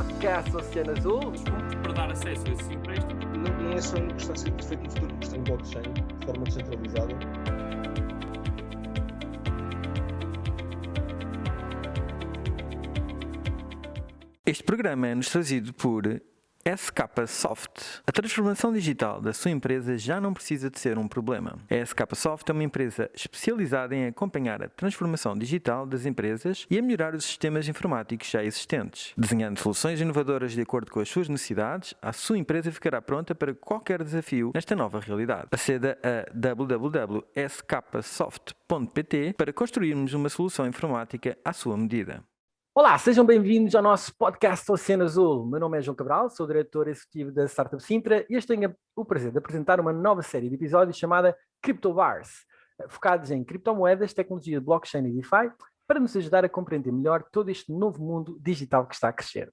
podcast Oceano Azul. Para dar acesso a esses empréstimos. Não é só uma questão de ser feito no futuro, uma questão de blockchain, de forma descentralizada. Este programa é-nos trazido por SK Soft. A transformação digital da sua empresa já não precisa de ser um problema. A SK Soft é uma empresa especializada em acompanhar a transformação digital das empresas e a melhorar os sistemas informáticos já existentes. Desenhando soluções inovadoras de acordo com as suas necessidades, a sua empresa ficará pronta para qualquer desafio nesta nova realidade. Aceda a www.sksoft.pt para construirmos uma solução informática à sua medida. Olá, sejam bem-vindos ao nosso podcast Oceano Azul. Meu nome é João Cabral, sou diretor executivo da Startup Sintra e hoje tenho o prazer de apresentar uma nova série de episódios chamada Crypto Bars, focados em criptomoedas, tecnologia de blockchain e DeFi, para nos ajudar a compreender melhor todo este novo mundo digital que está a crescer.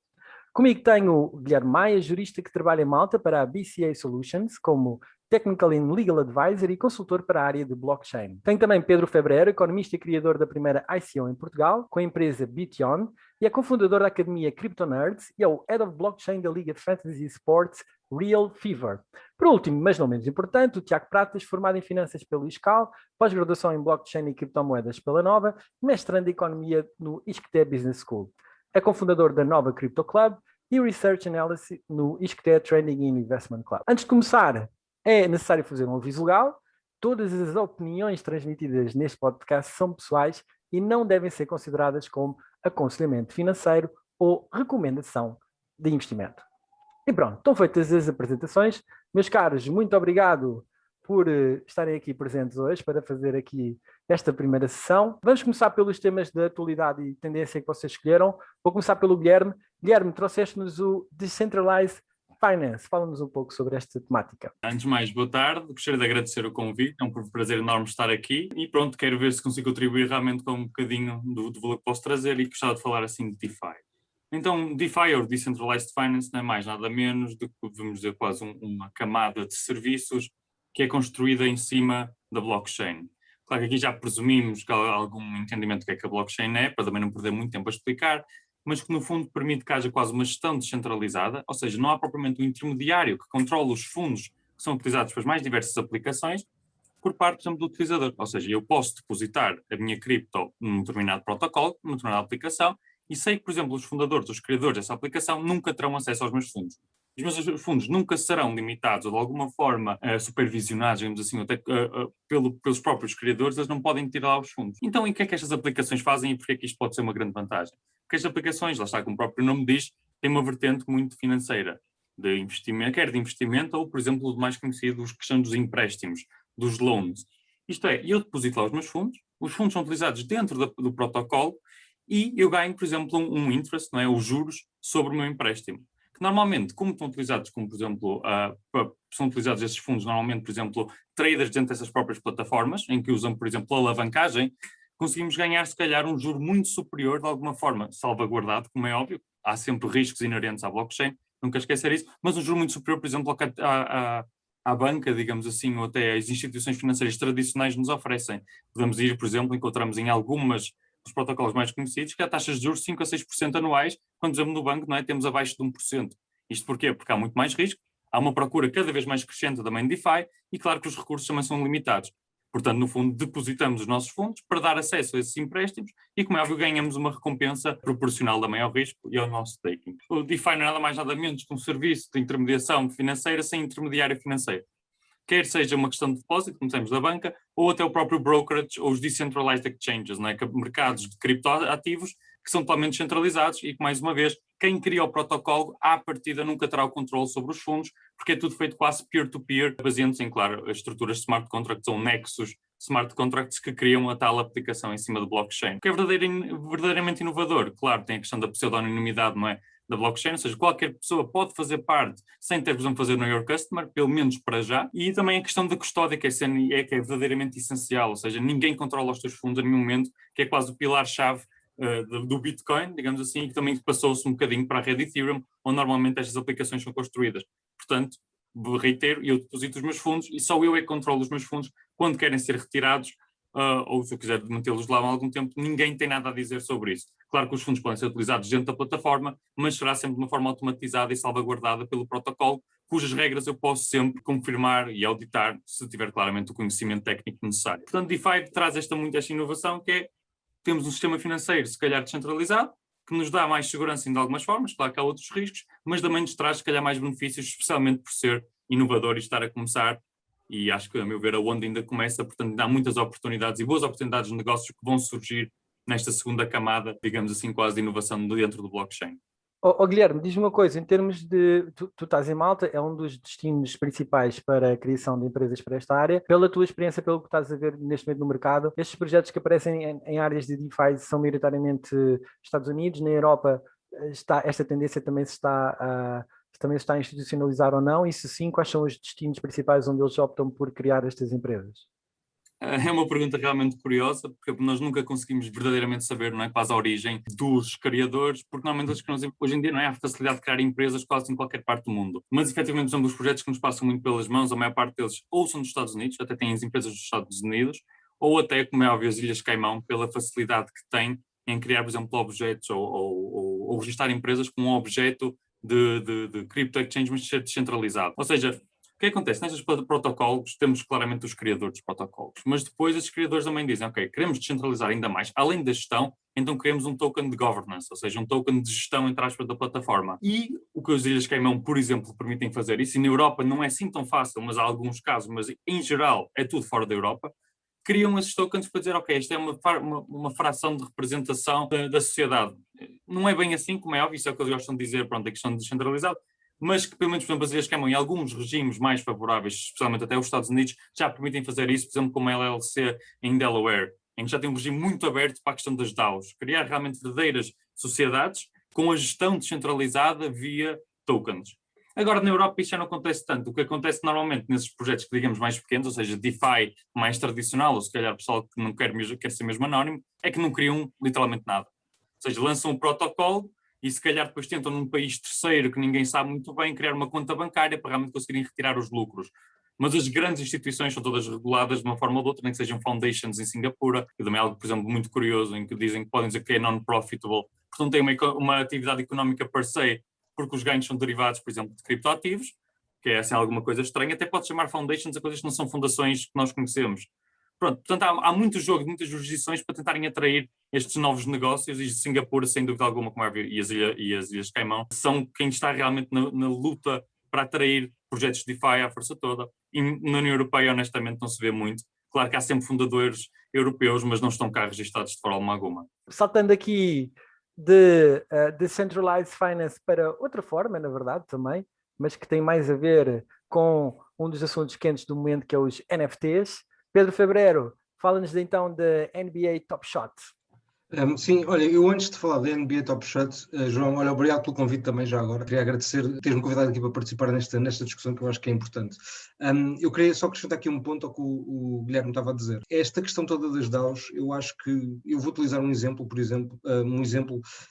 Comigo tenho o Guilherme Maia, jurista que trabalha em Malta para a BCA Solutions como Technical and Legal Advisor e consultor para a área de blockchain. Tenho também Pedro Febreira, economista e criador da primeira ICO em Portugal, com a empresa Bition, e é cofundador da academia Crypto Nerds e é o Head of Blockchain da Liga de Fantasy Sports Real Fever. Por último, mas não menos importante, o Tiago Pratas, formado em Finanças pelo ISCAL, pós-graduação em Blockchain e Criptomoedas pela Nova, mestrando em Economia no ISCTE Business School. É cofundador da Nova Crypto Club e Research Analysis no ISCTE Trading and Investment Club. Antes de começar, é necessário fazer um aviso legal. Todas as opiniões transmitidas neste podcast são pessoais e não devem ser consideradas como aconselhamento financeiro ou recomendação de investimento. E pronto, estão feitas as apresentações. Meus caros, muito obrigado por estarem aqui presentes hoje para fazer aqui esta primeira sessão. Vamos começar pelos temas de atualidade e tendência que vocês escolheram. Vou começar pelo Guilherme. Guilherme, trouxeste-nos o Decentralized Finance. Fala-nos um pouco sobre esta temática. Antes de mais, boa tarde. Gostaria de agradecer o convite. É um prazer enorme estar aqui. E pronto, quero ver se consigo contribuir realmente com um bocadinho do valor que posso trazer e gostava de falar assim de DeFi. Então, DeFi, ou Decentralized Finance, não é mais nada menos do que, vamos dizer, quase uma camada de serviços que é construída em cima da blockchain. Claro que aqui já presumimos que há algum entendimento do que é que a blockchain é, para também não perder muito tempo a explicar, mas que no fundo permite que haja quase uma gestão descentralizada, ou seja, não há propriamente um intermediário que controla os fundos que são utilizados para as mais diversas aplicações por parte, por exemplo, do utilizador. Ou seja, eu posso depositar a minha cripto num determinado protocolo, numa determinada aplicação, e sei que, por exemplo, os fundadores, os criadores dessa aplicação nunca terão acesso aos meus fundos. Os meus fundos nunca serão limitados ou de alguma forma supervisionados, digamos assim, até pelos próprios criadores, eles não podem tirar os fundos. Então, e o que é que estas aplicações fazem e porque é que isto pode ser uma grande vantagem? Porque estas aplicações, lá está, como o próprio nome diz, têm uma vertente muito financeira, de investimento, quer de investimento ou, por exemplo, o mais conhecido, os que são dos empréstimos, dos loans. Isto é, eu deposito lá os fundos são utilizados dentro do protocolo e eu ganho, por exemplo, um interest, não é, os juros sobre o meu empréstimo. Que normalmente, como estão utilizados, como por exemplo, são utilizados esses fundos, normalmente, por exemplo, traders dentro dessas próprias plataformas, em que usam, por exemplo, a alavancagem, conseguimos ganhar, se calhar, um juro muito superior, de alguma forma, salvaguardado, como é óbvio, há sempre riscos inerentes à blockchain, nunca esquecer isso, mas um juro muito superior, por exemplo, à banca, digamos assim, ou até às instituições financeiras tradicionais nos oferecem. Podemos ir, por exemplo, encontramos em algumas dos protocolos mais conhecidos, que há taxas de juros de 5 a 6% anuais, quando, por exemplo, no banco, não é, temos abaixo de 1%. Isto porquê? Porque há muito mais risco, há uma procura cada vez mais crescente também de DeFi e claro que os recursos também são limitados. Portanto, no fundo, depositamos os nossos fundos para dar acesso a esses empréstimos e, como é óbvio, ganhamos uma recompensa proporcional também ao risco e ao nosso staking. O DeFi não é nada mais nada menos que um serviço de intermediação financeira sem intermediário financeiro. Quer seja uma questão de depósito, como temos da banca, ou até o próprio brokerage ou os decentralized exchanges, não é? Mercados de criptoativos que são totalmente descentralizados e que, mais uma vez, quem cria o protocolo, à partida, nunca terá o controle sobre os fundos, porque é tudo feito quase peer-to-peer, baseando-se em, claro, as estruturas de smart contracts ou nexus smart contracts que criam a tal aplicação em cima do blockchain. O que é verdadeiramente inovador, claro, tem a questão da pseudonimidade, não é? Da blockchain, ou seja, qualquer pessoa pode fazer parte sem ter, por exemplo, fazer know your customer, pelo menos para já, e também a questão da custódia, que é verdadeiramente essencial, ou seja, ninguém controla os teus fundos a nenhum momento, que é quase o pilar-chave do Bitcoin, digamos assim, e que também passou-se um bocadinho para a rede Ethereum, onde normalmente estas aplicações são construídas. Portanto, reitero, eu deposito os meus fundos e só eu é que controlo os meus fundos quando querem ser retirados ou se eu quiser mantê-los lá há algum tempo, ninguém tem nada a dizer sobre isso. Claro que os fundos podem ser utilizados dentro da plataforma, mas será sempre de uma forma automatizada e salvaguardada pelo protocolo, cujas regras eu posso sempre confirmar e auditar se tiver claramente o conhecimento técnico necessário. Portanto, DeFi traz esta inovação que é, temos um sistema financeiro, se calhar descentralizado, que nos dá mais segurança de algumas formas, claro que há outros riscos, mas também nos traz, se calhar, mais benefícios, especialmente por ser inovador e estar a começar. E acho que, a meu ver, a onda ainda começa, portanto, há muitas oportunidades e boas oportunidades de negócios que vão surgir nesta segunda camada, digamos assim, quase de inovação dentro do blockchain. Guilherme, diz-me uma coisa, em termos de... Tu estás em Malta, é um dos destinos principais para a criação de empresas para esta área. Pela tua experiência, pelo que estás a ver neste momento no mercado, estes projetos que aparecem em áreas de DeFi são maioritariamente Estados Unidos, na Europa esta tendência também se está a institucionalizar ou não? E se sim, quais são os destinos principais onde eles optam por criar estas empresas? É uma pergunta realmente curiosa, porque nós nunca conseguimos verdadeiramente saber, não é, quase a origem dos criadores, porque normalmente eles criam, hoje em dia, não é, a facilidade de criar empresas quase em qualquer parte do mundo. Mas, efetivamente, são dos projetos que nos passam muito pelas mãos, a maior parte deles ou são dos Estados Unidos, até têm as empresas dos Estados Unidos, ou até, como é óbvio, as Ilhas Caimão, pela facilidade que têm em criar, por exemplo, objetos ou registrar empresas com um objeto de crypto exchange, mas ser descentralizado. Ou seja, o que acontece? Nestes protocolos temos claramente os criadores dos protocolos, mas depois esses criadores também dizem, ok, queremos descentralizar ainda mais, além da gestão, então queremos um token de governance, ou seja, um token de gestão, entre aspas, da plataforma. E o que as Ilhas Caimão, por exemplo, permitem fazer isso, e na Europa não é assim tão fácil, mas há alguns casos, mas em geral é tudo fora da Europa, criam esses tokens para dizer, ok, isto é uma fração de representação da sociedade. Não é bem assim, como é óbvio, isso é o que eles gostam de dizer, pronto, a questão de descentralizado, mas que, pelo menos, por exemplo, as Ilhas Caimão, em alguns regimes mais favoráveis, especialmente até os Estados Unidos, já permitem fazer isso, por exemplo, como a LLC em Delaware, em que já tem um regime muito aberto para a questão das DAOs, criar realmente verdadeiras sociedades com a gestão descentralizada via tokens. Agora, na Europa, isso já não acontece tanto. O que acontece normalmente nesses projetos que, digamos, mais pequenos, ou seja, DeFi mais tradicional, ou se calhar o pessoal que não quer ser mesmo anónimo, é que não criam literalmente nada. Ou seja, lançam um protocolo e se calhar depois tentam num país terceiro que ninguém sabe muito bem criar uma conta bancária para realmente conseguirem retirar os lucros. Mas as grandes instituições são todas reguladas de uma forma ou de outra, nem que sejam foundations em Singapura, que também é algo, por exemplo, muito curioso, em que dizem que podem dizer que é non-profitable, portanto tem uma atividade económica per se, porque os ganhos são derivados, por exemplo, de criptoativos, que é assim alguma coisa estranha, até pode chamar foundations a coisas que não são fundações que nós conhecemos. Pronto, portanto, há muito jogo, muitas jurisdições para tentarem atrair estes novos negócios, e Singapura, sem dúvida alguma, como é óbvio, e as Ilhas Caimão, são quem está realmente na luta para atrair projetos de DeFi à força toda. E na União Europeia, honestamente, não se vê muito. Claro que há sempre fundadores europeus, mas não estão cá registados de forma alguma. Saltando aqui de Decentralized Finance para outra forma, na verdade, também, mas que tem mais a ver com um dos assuntos quentes do momento, que é os NFTs. Pedro Febreiro, fala-nos então da NBA Top Shot. Sim, olha, eu antes de falar da NBA Top Shot, João, olha, obrigado pelo convite também já agora. Queria agradecer teres-me convidado aqui para participar nesta discussão que eu acho que é importante. Eu queria só acrescentar aqui um ponto ao que o Guilherme estava a dizer. Esta questão toda das DAOs, eu acho que eu vou utilizar um exemplo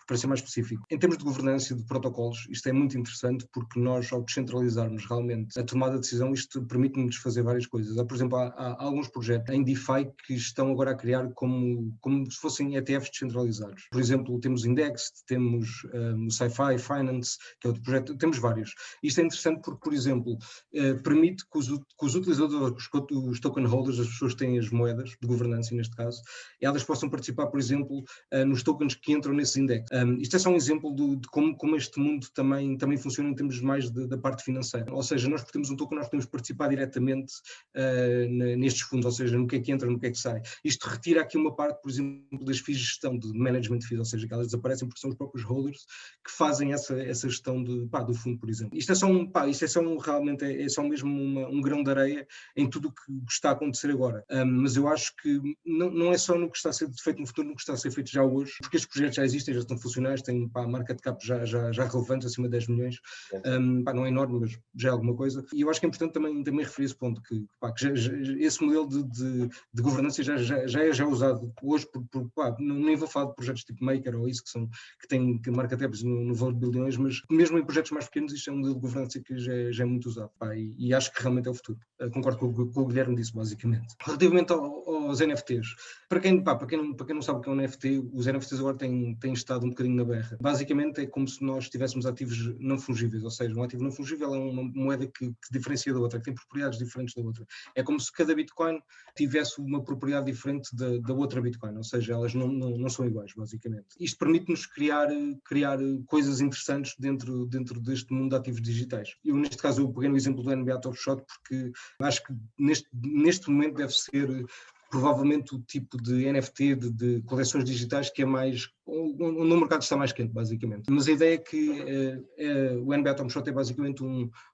para ser mais específico. Em termos de governança e de protocolos, isto é muito interessante porque nós, ao descentralizarmos realmente a tomada de decisão, isto permite-nos fazer várias coisas. Por exemplo, há alguns projetos em DeFi que estão agora a criar como se fossem ETFs descentralizados. Por exemplo, temos o Indexed, temos o Sci-Fi Finance, que é outro projeto, temos vários. Isto é interessante porque, por exemplo, permite que os utilizadores, os token holders, as pessoas que têm as moedas de governança, neste caso, elas possam participar, por exemplo, nos tokens que entram nesse index. Isto é só um exemplo de como este mundo também funciona em termos mais da parte financeira. Ou seja, nós temos um token, nós podemos participar diretamente nestes fundos, ou seja, no que é que entra, no que é que sai. Isto retira aqui uma parte, por exemplo, das fees de management fees, ou seja, que elas desaparecem porque são os próprios holders que fazem essa gestão do fundo, por exemplo. Isto é só realmente é só mesmo um grão de areia em tudo o que está a acontecer agora. Mas eu acho que não é só no que está a ser feito no futuro, no que está a ser feito já hoje, porque estes projetos já existem, já estão funcionais, têm a market cap já relevante, acima de 10 milhões. Não é enorme, mas já é alguma coisa. E eu acho que é importante também referir esse ponto, que esse modelo de governança já é usado hoje, não nem vou falar de projetos tipo Maker ou isso, que têm market caps no valor de bilhões, mas mesmo em projetos mais pequenos isto é um modelo de governança que já é muito usado, pá, e acho que realmente é o futuro. Concordo com o que o Guilherme disse, basicamente. Relativamente aos NFTs, para quem não sabe o que é um NFT, os NFTs agora têm estado um bocadinho na berra. Basicamente é como se nós tivéssemos ativos não fungíveis, ou seja, um ativo não fungível é uma moeda que diferencia da outra, que tem propriedades diferentes da outra. É como se cada Bitcoin tivesse uma propriedade diferente da outra Bitcoin, ou seja, elas não são iguais, basicamente. Isto permite-nos criar coisas interessantes dentro deste mundo de ativos digitais. Neste caso, eu peguei no exemplo do NBA Top Shot porque acho que neste momento deve ser provavelmente o tipo de NFT, de coleções digitais que é mais, onde o mercado está mais quente, basicamente. Mas a ideia é que o NBA Top Shot é basicamente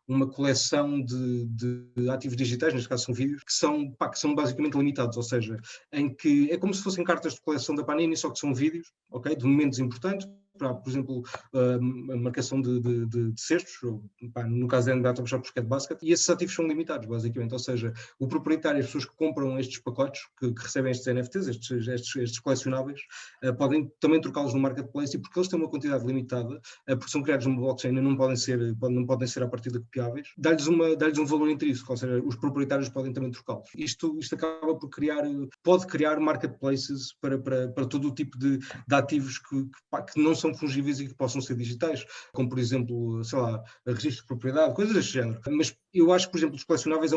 uma coleção de ativos digitais, neste caso são vídeos, que são basicamente limitados, ou seja, em que é como se fossem cartas de coleção da Panini, só que são vídeos, ok, de momentos importantes, para, por exemplo, a marcação de cestos, no caso da NBA Top Shot porque é de basquete, e esses ativos são limitados, basicamente, ou seja, o proprietário, as pessoas que compram estes pacotes, que recebem estes NFTs, estes colecionáveis, podem também trocá-los no marketplace, e porque eles têm uma quantidade limitada, porque são criados numa blockchain e não podem ser à partida copiáveis, dá-lhes um valor intrínseco, ou seja, os proprietários podem também trocá-los. Isto acaba por pode criar marketplaces para todo o tipo de ativos que não são fungíveis e que possam ser digitais, como por exemplo, sei lá, registro de propriedade, coisas deste género. Mas eu acho que, por exemplo, os colecionáveis é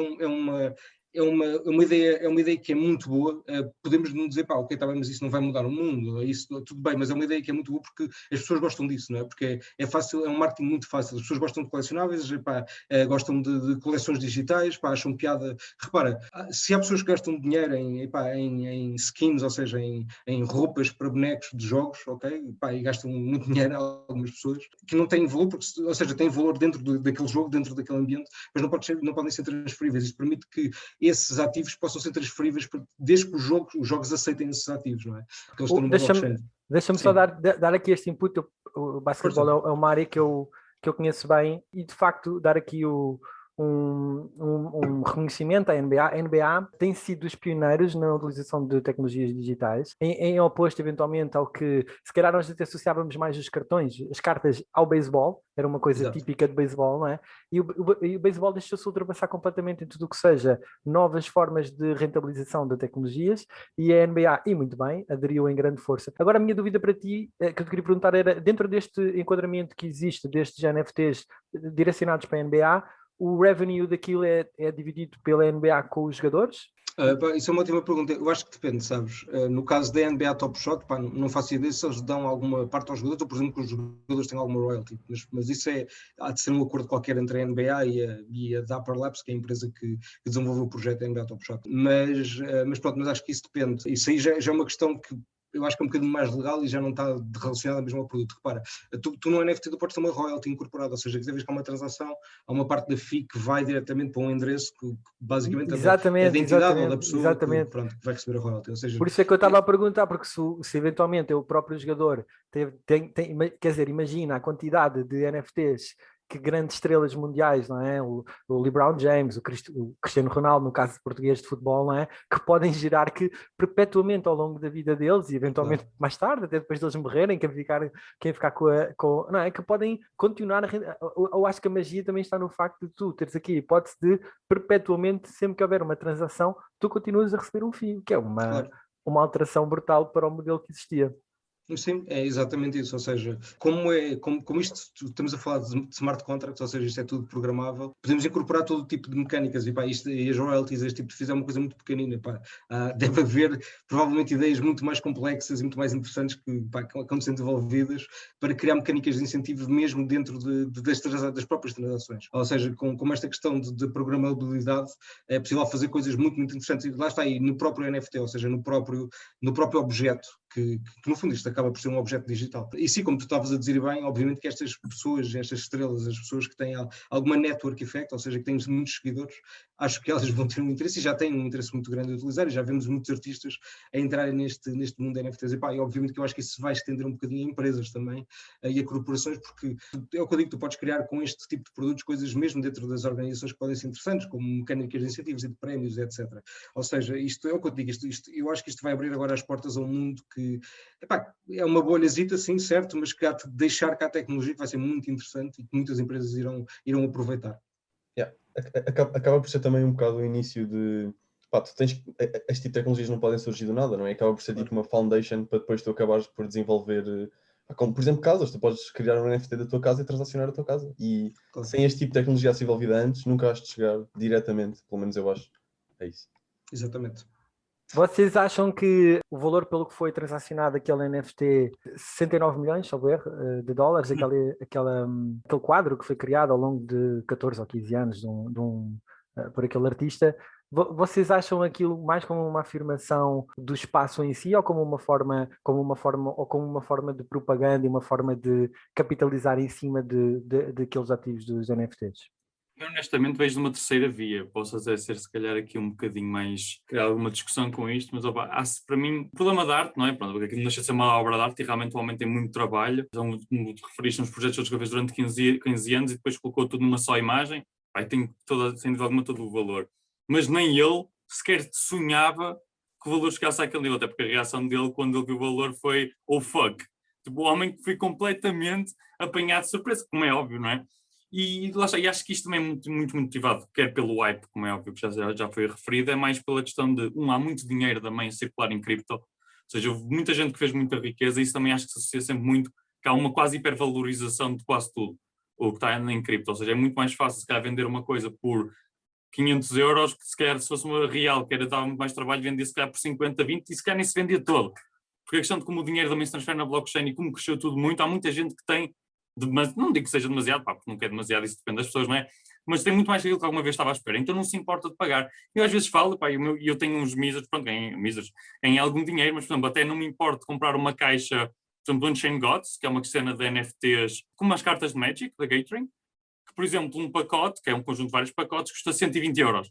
uma ideia que é muito boa. Podemos não dizer, ok, tá bem, mas isso não vai mudar o mundo, isso tudo bem, mas é uma ideia que é muito boa porque as pessoas gostam disso, não é? Porque é fácil, é um marketing muito fácil. As pessoas gostam de colecionáveis, gostam de coleções digitais, acham piada. Repara, se há pessoas que gastam dinheiro em skins, ou seja, em roupas para bonecos de jogos, ok? E gastam muito dinheiro, algumas pessoas, que não têm valor, ou seja, têm valor dentro daquele jogo, dentro daquele ambiente, mas não podem ser transferíveis. Isso permite que esses ativos possam ser transferíveis desde que os jogos aceitem esses ativos, não é? Porque eles estão numa blockchain. Deixa-me só dar aqui este input. O basquetebol é uma área que eu conheço bem e, de facto, dar aqui um reconhecimento à NBA. A NBA tem sido os pioneiros na utilização de tecnologias digitais, em oposto, eventualmente, ao que, se calhar, nós até associávamos mais os cartões, as cartas ao beisebol, era uma coisa Exato. típica de beisebol, não é? E o beisebol deixou-se ultrapassar completamente em tudo o que seja novas formas de rentabilização de tecnologias, e a NBA, e muito bem, aderiu em grande força. Agora, a minha dúvida para ti, que eu te queria perguntar era, dentro deste enquadramento que existe, destes NFTs direcionados para a NBA, o revenue daquilo é dividido pela NBA com os jogadores? Isso é uma ótima pergunta. Eu acho que depende, sabes? No caso da NBA Top Shot, não faço ideia se eles dão alguma parte aos jogadores, ou por exemplo que os jogadores têm alguma royalty, mas isso há de ser um acordo qualquer entre a NBA e a Dapper Labs, que é a empresa que desenvolveu o projeto da NBA Top Shot. Mas acho que isso depende. Isso aí já é uma questão que eu acho que é um bocadinho mais legal e já não está relacionada mesmo ao produto. Repara, tu no NFT tu podes ter uma royalty incorporada, ou seja, cada vez que há uma transação, há uma parte da FII que vai diretamente para um endereço que basicamente é da entidade ou da pessoa que vai receber a royalty. Ou seja, por isso é que eu estava a perguntar, porque se eventualmente o próprio jogador quer dizer, imagina a quantidade de NFTs que grandes estrelas mundiais, não é? O LeBron James, o Cristiano Ronaldo, no caso português de futebol, não é? Que podem gerar que perpetuamente ao longo da vida deles e eventualmente mais tarde, até depois deles morrerem, quem ficar com não é? Que podem continuar eu acho que a magia também está no facto de tu teres aqui a hipótese de perpetuamente, sempre que houver uma transação, tu continuas a receber um fio, que é uma alteração brutal para o modelo que existia. Sim, é exatamente isso, ou seja, como isto estamos a falar de smart contracts, ou seja, isto é tudo programável, podemos incorporar todo o tipo de mecânicas e as royalties, este tipo de FIIs é uma coisa muito pequenina, deve haver provavelmente ideias muito mais complexas e muito mais interessantes que estão sendo desenvolvidas para criar mecânicas de incentivo mesmo dentro das próprias transações, ou seja, com esta questão de programabilidade é possível fazer coisas muito, muito interessantes, e lá está aí no próprio NFT, ou seja, no próprio objeto, que no fundo isto acaba por ser um objeto digital. E sim, como tu estavas a dizer bem, obviamente que estas pessoas, estas estrelas, as pessoas que têm alguma network effect, ou seja, que têm muitos seguidores, acho que elas vão ter um interesse e já têm um interesse muito grande a utilizar, e já vemos muitos artistas a entrarem neste mundo da NFTs. E obviamente que eu acho que isso vai estender um bocadinho a empresas também e a corporações, porque é o que eu digo, tu podes criar com este tipo de produtos coisas mesmo dentro das organizações que podem ser interessantes, como mecânicas de incentivos e de prémios, etc. Ou seja, isto é o que eu digo, eu acho que isto vai abrir agora as portas a um mundo que é uma bolhazita, sim, certo, mas que há de deixar cá a tecnologia que vai ser muito interessante e que muitas empresas irão aproveitar. Yeah. Acaba por ser também um bocado o início de... tu tens... Este tipo de tecnologias não podem surgir do nada, não é? Acaba por ser tipo uma foundation para depois tu acabares por desenvolver... como, por exemplo, casas. Tu podes criar um NFT da tua casa e transacionar a tua casa. E Claro. sem este tipo de tecnologia a ser envolvida antes, nunca has de chegar diretamente. Pelo menos eu acho. É isso. Exatamente. Vocês acham que o valor pelo que foi transacionado aquele NFT, 69 milhões, salvo erro, de dólares, aquele quadro que foi criado ao longo de 14 ou 15 anos por aquele artista, vocês acham aquilo mais como uma afirmação do espaço em si ou como uma forma de propaganda e uma forma de capitalizar em cima daqueles ativos dos NFTs? Eu honestamente vejo numa terceira via. Posso até ser se calhar aqui um bocadinho mais, criar alguma discussão com isto, mas opa, para mim, o problema da arte, não é? Pronto, porque aquilo deixa de ser uma obra de arte e realmente o homem tem muito trabalho. Então, como te referiste nos projetos todos que fez durante 15 anos e depois colocou tudo numa só imagem, tem sem dúvida alguma todo o valor. Mas nem ele sequer sonhava que o valor chegasse àquele nível, até porque a reação dele quando ele viu o valor foi oh fuck. Tipo, o homem foi completamente apanhado de surpresa, como é óbvio, não é? E lá está, e acho que isto também é muito, muito motivado, quer pelo hype, como é óbvio que já foi referido, é mais pela questão de, há muito dinheiro também a circular em cripto, ou seja, houve muita gente que fez muita riqueza e isso também acho que se associa sempre muito, que há uma quase hipervalorização de quase tudo, o que está em cripto, ou seja, é muito mais fácil se calhar vender uma coisa por 500 euros, que se calhar se fosse uma real, que era dar muito mais trabalho, vendia se calhar por 50, 20 e se calhar nem se vendia todo. Porque a questão de como o dinheiro também se transfere na blockchain e como cresceu tudo muito, há muita gente que tem, não digo que seja demasiado, porque nunca é demasiado, isso depende das pessoas, não é? Mas tem muito mais que aquilo que alguma vez estava à espera, então não se importa de pagar. Eu às vezes falo, eu tenho uns misers, pronto, ganhei algum dinheiro, mas por exemplo, até não me importo de comprar uma caixa, por exemplo, do Unchained Gods, que é uma cena de NFTs, como as cartas de Magic, da Gathering, que por exemplo, um pacote, que é um conjunto de vários pacotes, custa 120 euros.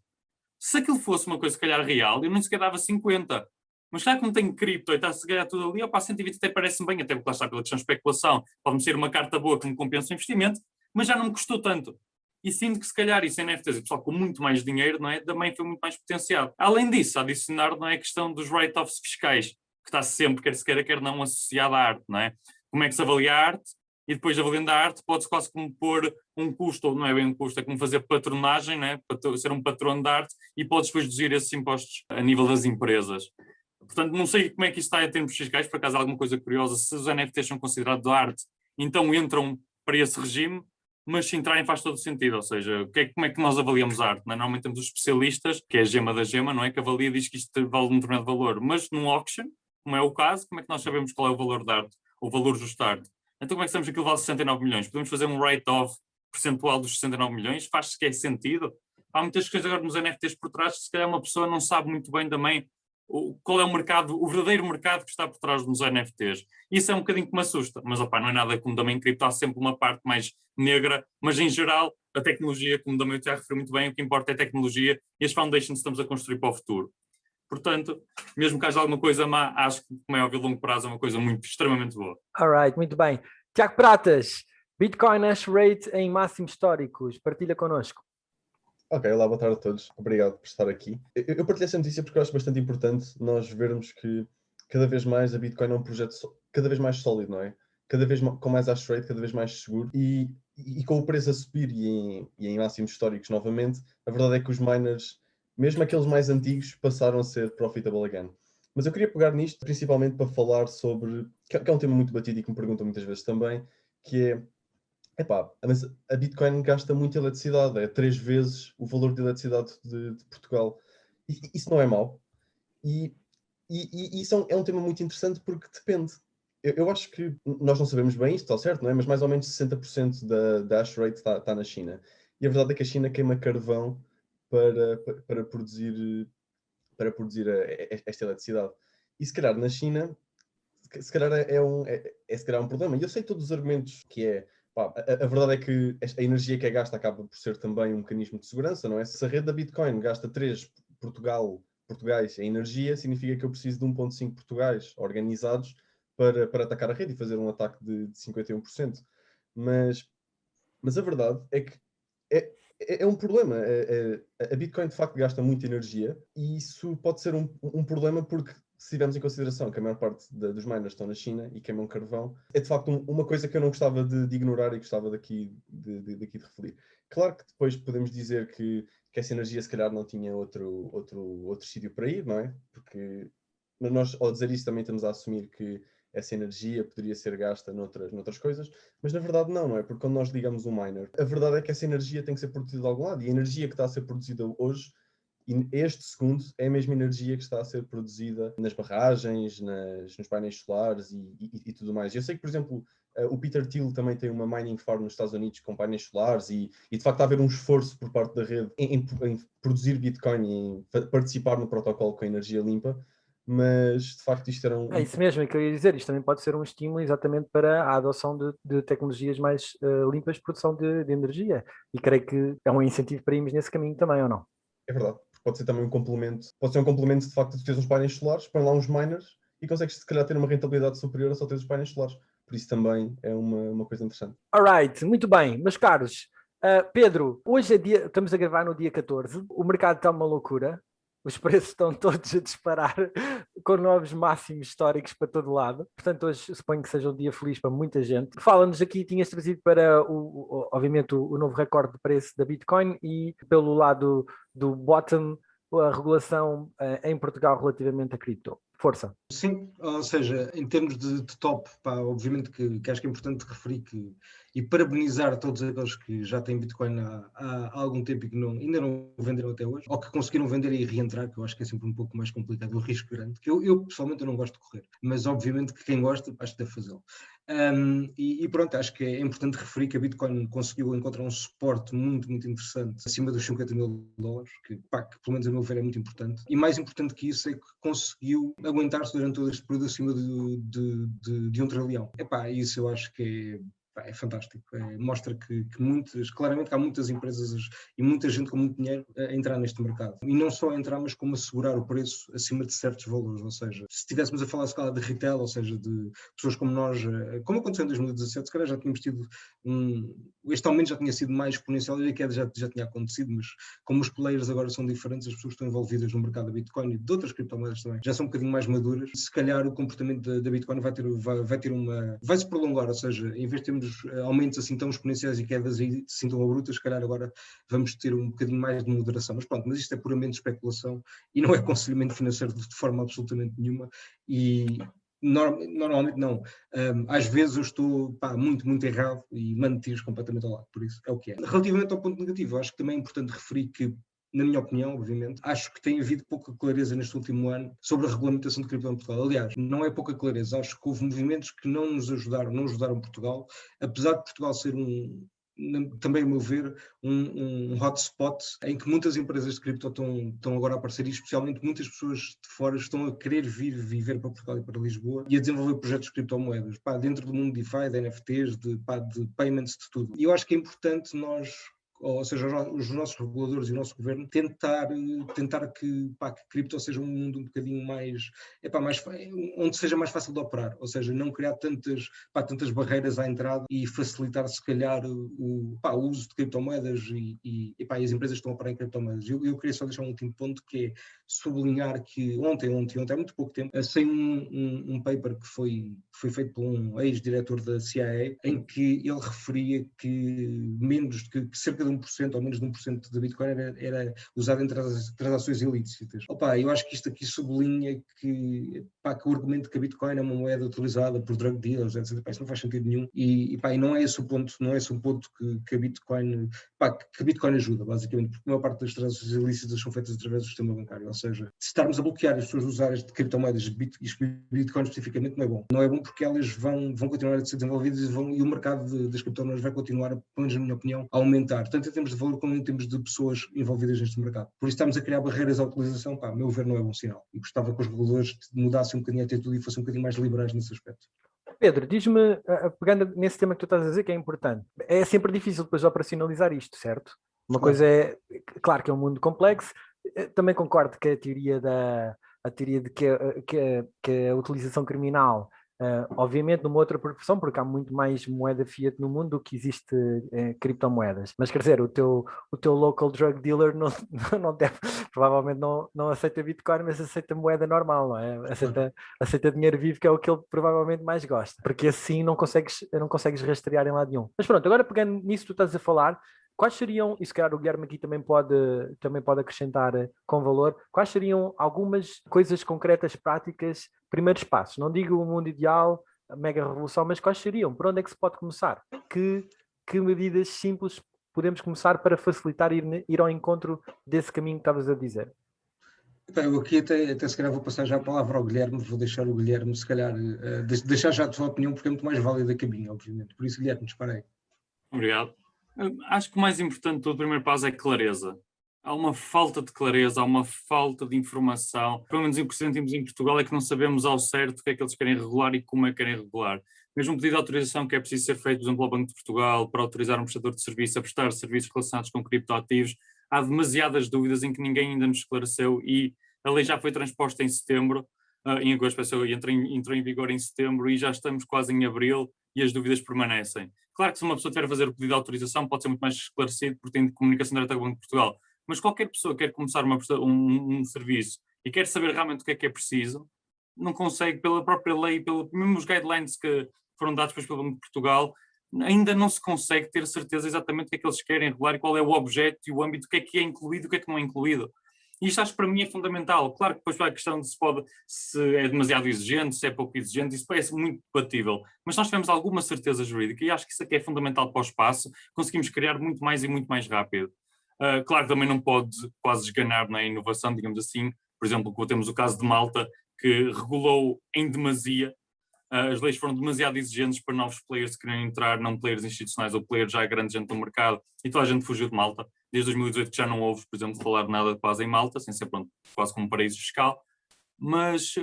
Se aquilo fosse uma coisa, se calhar, real, eu nem sequer dava 50. Mas claro que não tenho cripto e está se calhar tudo ali, 120 até parece-me bem, até porque lá está pela questão de especulação, pode-me ser uma carta boa que me compensa o investimento, mas já não me custou tanto. E sinto que se calhar isso em NFTs, o pessoal com muito mais dinheiro, não é? Também foi muito mais potenciado. Além disso, adicionar, não é, a questão dos write-offs fiscais, que está sempre, quer se queira, quer não, associada à arte, não é? Como é que se avalia a arte? E depois, avaliando a arte, pode-se quase como pôr um custo, ou não é bem um custo, é como fazer patronagem, né? Para ser um patrono de arte, e podes depois deduzir esses impostos a nível das empresas. Portanto, não sei como é que isso está em termos fiscais, por acaso alguma coisa curiosa, se os NFTs são considerados arte, então entram para esse regime, mas se entrarem faz todo o sentido, ou seja, como é que nós avaliamos a arte? Não é? Normalmente temos os especialistas, que é a gema da gema, não é? Que avalia e diz que isto vale um determinado valor, mas num auction, como é o caso, como é que nós sabemos qual é o valor da arte, o valor justo da arte? Então como é que sabemos que aquilo vale 69 milhões? Podemos fazer um write-off percentual dos 69 milhões? Faz-se que é sentido? Há muitas coisas agora nos NFTs por trás, que se calhar uma pessoa não sabe muito bem também qual é o mercado, o verdadeiro mercado que está por trás dos NFTs. Isso é um bocadinho que me assusta, mas não é nada como também em cripto, há sempre uma parte mais negra, mas em geral a tecnologia, como também eu já referi muito bem, o que importa é a tecnologia e as foundations estamos a construir para o futuro. Portanto, mesmo que haja alguma coisa má, acho que, como é óbvio, a longo prazo é uma coisa extremamente boa. Alright, muito bem. Tiago Pratas, Bitcoin hash rate em máximos históricos, partilha connosco. Ok, olá, boa tarde a todos. Obrigado por estar aqui. Eu partilhei essa notícia porque eu acho bastante importante nós vermos que cada vez mais a Bitcoin é um projeto cada vez mais sólido, não é? Cada vez com mais hash rate, cada vez mais seguro e com o preço a subir e em máximos históricos novamente, a verdade é que os miners, mesmo aqueles mais antigos, passaram a ser profitable again. Mas eu queria pegar nisto principalmente para falar sobre, que é um tema muito batido e que me perguntam muitas vezes também, que é mas a Bitcoin gasta muita eletricidade, é 3 vezes o valor de eletricidade de Portugal. E isso não é mau. E isso é um tema muito interessante porque depende. Eu acho que nós não sabemos bem isto, está certo, não é? Mas mais ou menos 60% da hash rate está na China. E a verdade é que a China queima carvão para produzir esta eletricidade. E se calhar na China, se calhar se calhar um problema. E eu sei todos os argumentos que é Pá, a verdade é que a energia que é gasta acaba por ser também um mecanismo de segurança, não é? Se a rede da Bitcoin gasta 3 Portugais em energia, significa que eu preciso de 1,5 Portugais organizados para atacar a rede e fazer um ataque de 51%. Mas a verdade é que é um problema. A Bitcoin de facto gasta muita energia e isso pode ser um problema porque se tivermos em consideração que a maior parte dos miners estão na China e queimam carvão, é de facto uma coisa que eu não gostava de ignorar e gostava daqui de referir. Claro que depois podemos dizer que essa energia se calhar não tinha outro sítio para ir, não é? Porque nós, ao dizer isso, também estamos a assumir que essa energia poderia ser gasta noutras coisas, mas na verdade não é? Porque quando nós ligamos um miner, a verdade é que essa energia tem que ser produzida de algum lado, e a energia que está a ser produzida hoje, e este segundo, é a mesma energia que está a ser produzida nas barragens, nos painéis solares e tudo mais. Eu sei que, por exemplo, o Peter Thiel também tem uma mining farm nos Estados Unidos com painéis solares e de facto está a haver um esforço por parte da rede em produzir Bitcoin e em participar no protocolo com a energia limpa, mas de facto isto era É isso mesmo que eu ia dizer, isto também pode ser um estímulo exatamente para a adoção de tecnologias mais limpas de produção de energia, e creio que é um incentivo para irmos nesse caminho também, ou não? É verdade, pode ser também um complemento, pode ser um complemento de facto de teres uns painéis solares, põe lá uns miners e consegues se calhar ter uma rentabilidade superior a só teres os painéis solares. Por isso também é uma coisa interessante. Alright, muito bem, meus caros. Pedro, hoje é dia, estamos a gravar no dia 14, o mercado está uma loucura, os preços estão todos a disparar com novos máximos históricos para todo lado, portanto hoje suponho que seja um dia feliz para muita gente. Fala-nos aqui, tinhas trazido para, obviamente, o novo recorde de preço da Bitcoin e pelo lado do bottom, a regulação em Portugal relativamente a cripto. Força. Sim, ou seja, em termos de top, pá, obviamente que acho que é importante referir e parabenizar todos aqueles que já têm Bitcoin há algum tempo e que ainda não venderam até hoje, ou que conseguiram vender e reentrar, que eu acho que é sempre um pouco mais complicado, o risco grande, que eu pessoalmente eu não gosto de correr, mas obviamente que quem gosta, acho que deve fazê-lo. E pronto, acho que é importante referir que a Bitcoin conseguiu encontrar um suporte muito, muito interessante acima dos $50.000, que pelo menos a meu ver é muito importante. E mais importante que isso é que conseguiu aguentar-se durante todo este período acima de $1 trilhão. Isso eu acho que é fantástico. Mostra que claramente que há muitas empresas e muita gente com muito dinheiro a entrar neste mercado. E não só a entrar, mas como assegurar o preço acima de certos valores. Ou seja, se estivéssemos a falar, se calhar, de retail, ou seja, de pessoas como nós, como aconteceu em 2017, se calhar já tínhamos tido este aumento já tinha sido mais exponencial e a queda já tinha acontecido, mas como os players agora são diferentes, as pessoas que estão envolvidas no mercado da Bitcoin e de outras criptomoedas também já são um bocadinho mais maduras, se calhar o comportamento da Bitcoin vai se prolongar, ou seja, em vez de termos aumentos assim tão exponenciais e quedas assim tão abruptas, se calhar agora vamos ter um bocadinho mais de moderação, mas pronto, mas isto é puramente especulação e não é aconselhamento financeiro de forma absolutamente nenhuma e normalmente não. Às vezes eu estou muito, muito errado e mando tiros completamente ao lado, por isso é o que é. Relativamente ao ponto negativo, acho que também é importante referir que, na minha opinião, obviamente, acho que tem havido pouca clareza neste último ano sobre a regulamentação de cripto em Portugal. Aliás, não é pouca clareza, acho que houve movimentos que não ajudaram Portugal, apesar de Portugal ser também, a meu ver, um hotspot em que muitas empresas de cripto estão agora a aparecer e especialmente muitas pessoas de fora estão a querer vir viver para Portugal e para Lisboa e a desenvolver projetos de criptomoedas, dentro do mundo de DeFi, de NFTs, de payments, de tudo. E eu acho que é importante nós, ou seja, os nossos reguladores e o nosso governo tentar que cripto seja um mundo um bocadinho mais onde seja mais fácil de operar, ou seja, não criar tantas barreiras à entrada e facilitar se calhar o uso de criptomoedas e as empresas estão a operar em criptomoedas. Eu queria só deixar um último ponto, que é sublinhar que ontem, há muito pouco tempo, saiu um paper que foi feito por um ex-diretor da CIA, em que ele referia que cerca de 1% ou menos de 1% da Bitcoin era usado em transações ilícitas. Eu acho que isto aqui sublinha que o argumento que a Bitcoin é uma moeda utilizada por drug dealers, etc. Isso não faz sentido nenhum e não é esse o ponto, que a Bitcoin ajuda, basicamente, porque a maior parte das transações ilícitas são feitas através do sistema bancário, ou seja, se estarmos a bloquear as pessoas usarem de criptomoedas e Bitcoin especificamente não é bom porque elas vão continuar a ser desenvolvidas e o mercado das criptomoedas vai continuar, pelo menos na minha opinião, a aumentar, tanto em termos de valor como em termos de pessoas envolvidas neste mercado. Por isso estamos a criar barreiras à utilização, a meu ver não é bom sinal, e gostava que os reguladores mudassem um bocadinho a atitude e fossem um bocadinho mais liberais nesse aspecto. Pedro, diz-me, pegando nesse tema que tu estás a dizer, que é importante, é sempre difícil depois operacionalizar isto, certo? Uma Claro. coisa é, claro que é um mundo complexo, também concordo que a teoria de que a utilização criminal, obviamente numa outra proporção, porque há muito mais moeda fiat no mundo do que existe criptomoedas. Mas quer dizer, o teu local drug dealer não, não deve, provavelmente não aceita Bitcoin, mas aceita moeda normal, não é? Aceita dinheiro vivo, que é o que ele provavelmente mais gosta, porque assim não consegues rastrear em lado nenhum. Mas pronto, agora pegando nisso que tu estás a falar, quais seriam, e se calhar o Guilherme aqui também pode acrescentar com valor, quais seriam algumas coisas concretas, práticas, primeiros passos? Não digo o mundo ideal, a mega revolução, mas quais seriam? Por onde é que se pode começar? Que medidas simples podemos começar para facilitar ir ao encontro desse caminho que estavas a dizer? Bem, eu aqui até se calhar vou passar já a palavra ao Guilherme, vou deixar o Guilherme se calhar deixar já a tua opinião, porque é muito mais válida que a minha, obviamente. Por isso, Guilherme, disparei. Obrigado. Acho que o mais importante do primeiro passo é clareza. Há uma falta de clareza, há uma falta de informação. Pelo menos o que sentimos em Portugal é que não sabemos ao certo o que é que eles querem regular e como é que querem regular. Mesmo um pedido de autorização que é preciso ser feito, por exemplo, ao Banco de Portugal, para autorizar um prestador de serviço a prestar serviços relacionados com criptoativos, há demasiadas dúvidas em que ninguém ainda nos esclareceu e a lei já foi transposta em setembro, em agosto, entrou em vigor em setembro e já estamos quase em abril e as dúvidas permanecem. Claro que se uma pessoa tiver a fazer o pedido de autorização pode ser muito mais esclarecido porque tem comunicação direta com o Banco de Portugal, mas qualquer pessoa que quer começar um serviço e quer saber realmente o que é preciso, não consegue, pela própria lei, pelos mesmos guidelines que foram dados pelo Banco de Portugal, ainda não se consegue ter certeza exatamente o que é que eles querem regular e qual é o objeto e o âmbito, o que é incluído e o que é que não é incluído. E isto acho que para mim é fundamental. Claro que depois vai a questão de se é demasiado exigente, se é pouco exigente, isso parece muito debatível. Mas nós tivemos alguma certeza jurídica e acho que isso aqui é fundamental para o espaço, conseguimos criar muito mais e muito mais rápido. Claro que também não pode quase esganar na inovação, digamos assim. Por exemplo, temos o caso de Malta, que regulou em demasia. As leis foram demasiado exigentes para novos players que queriam entrar, não players institucionais ou players já grande gente no mercado, e toda a gente fugiu de Malta. Desde 2018 que já não houve, por exemplo, falar de nada quase em Malta, sem ser pronto, quase como um paraíso fiscal. Mas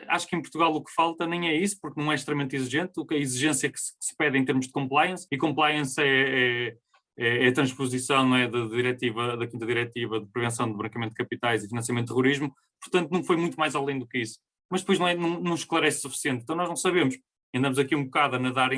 acho que em Portugal o que falta nem é isso, porque não é extremamente exigente. A exigência que se pede em termos de compliance, e compliance é a transposição, não é, da quinta diretiva de prevenção de branqueamento de capitais e financiamento de terrorismo, portanto não foi muito mais além do que isso. Mas depois não esclarece o suficiente, então nós não sabemos. Andamos aqui um bocado a nadar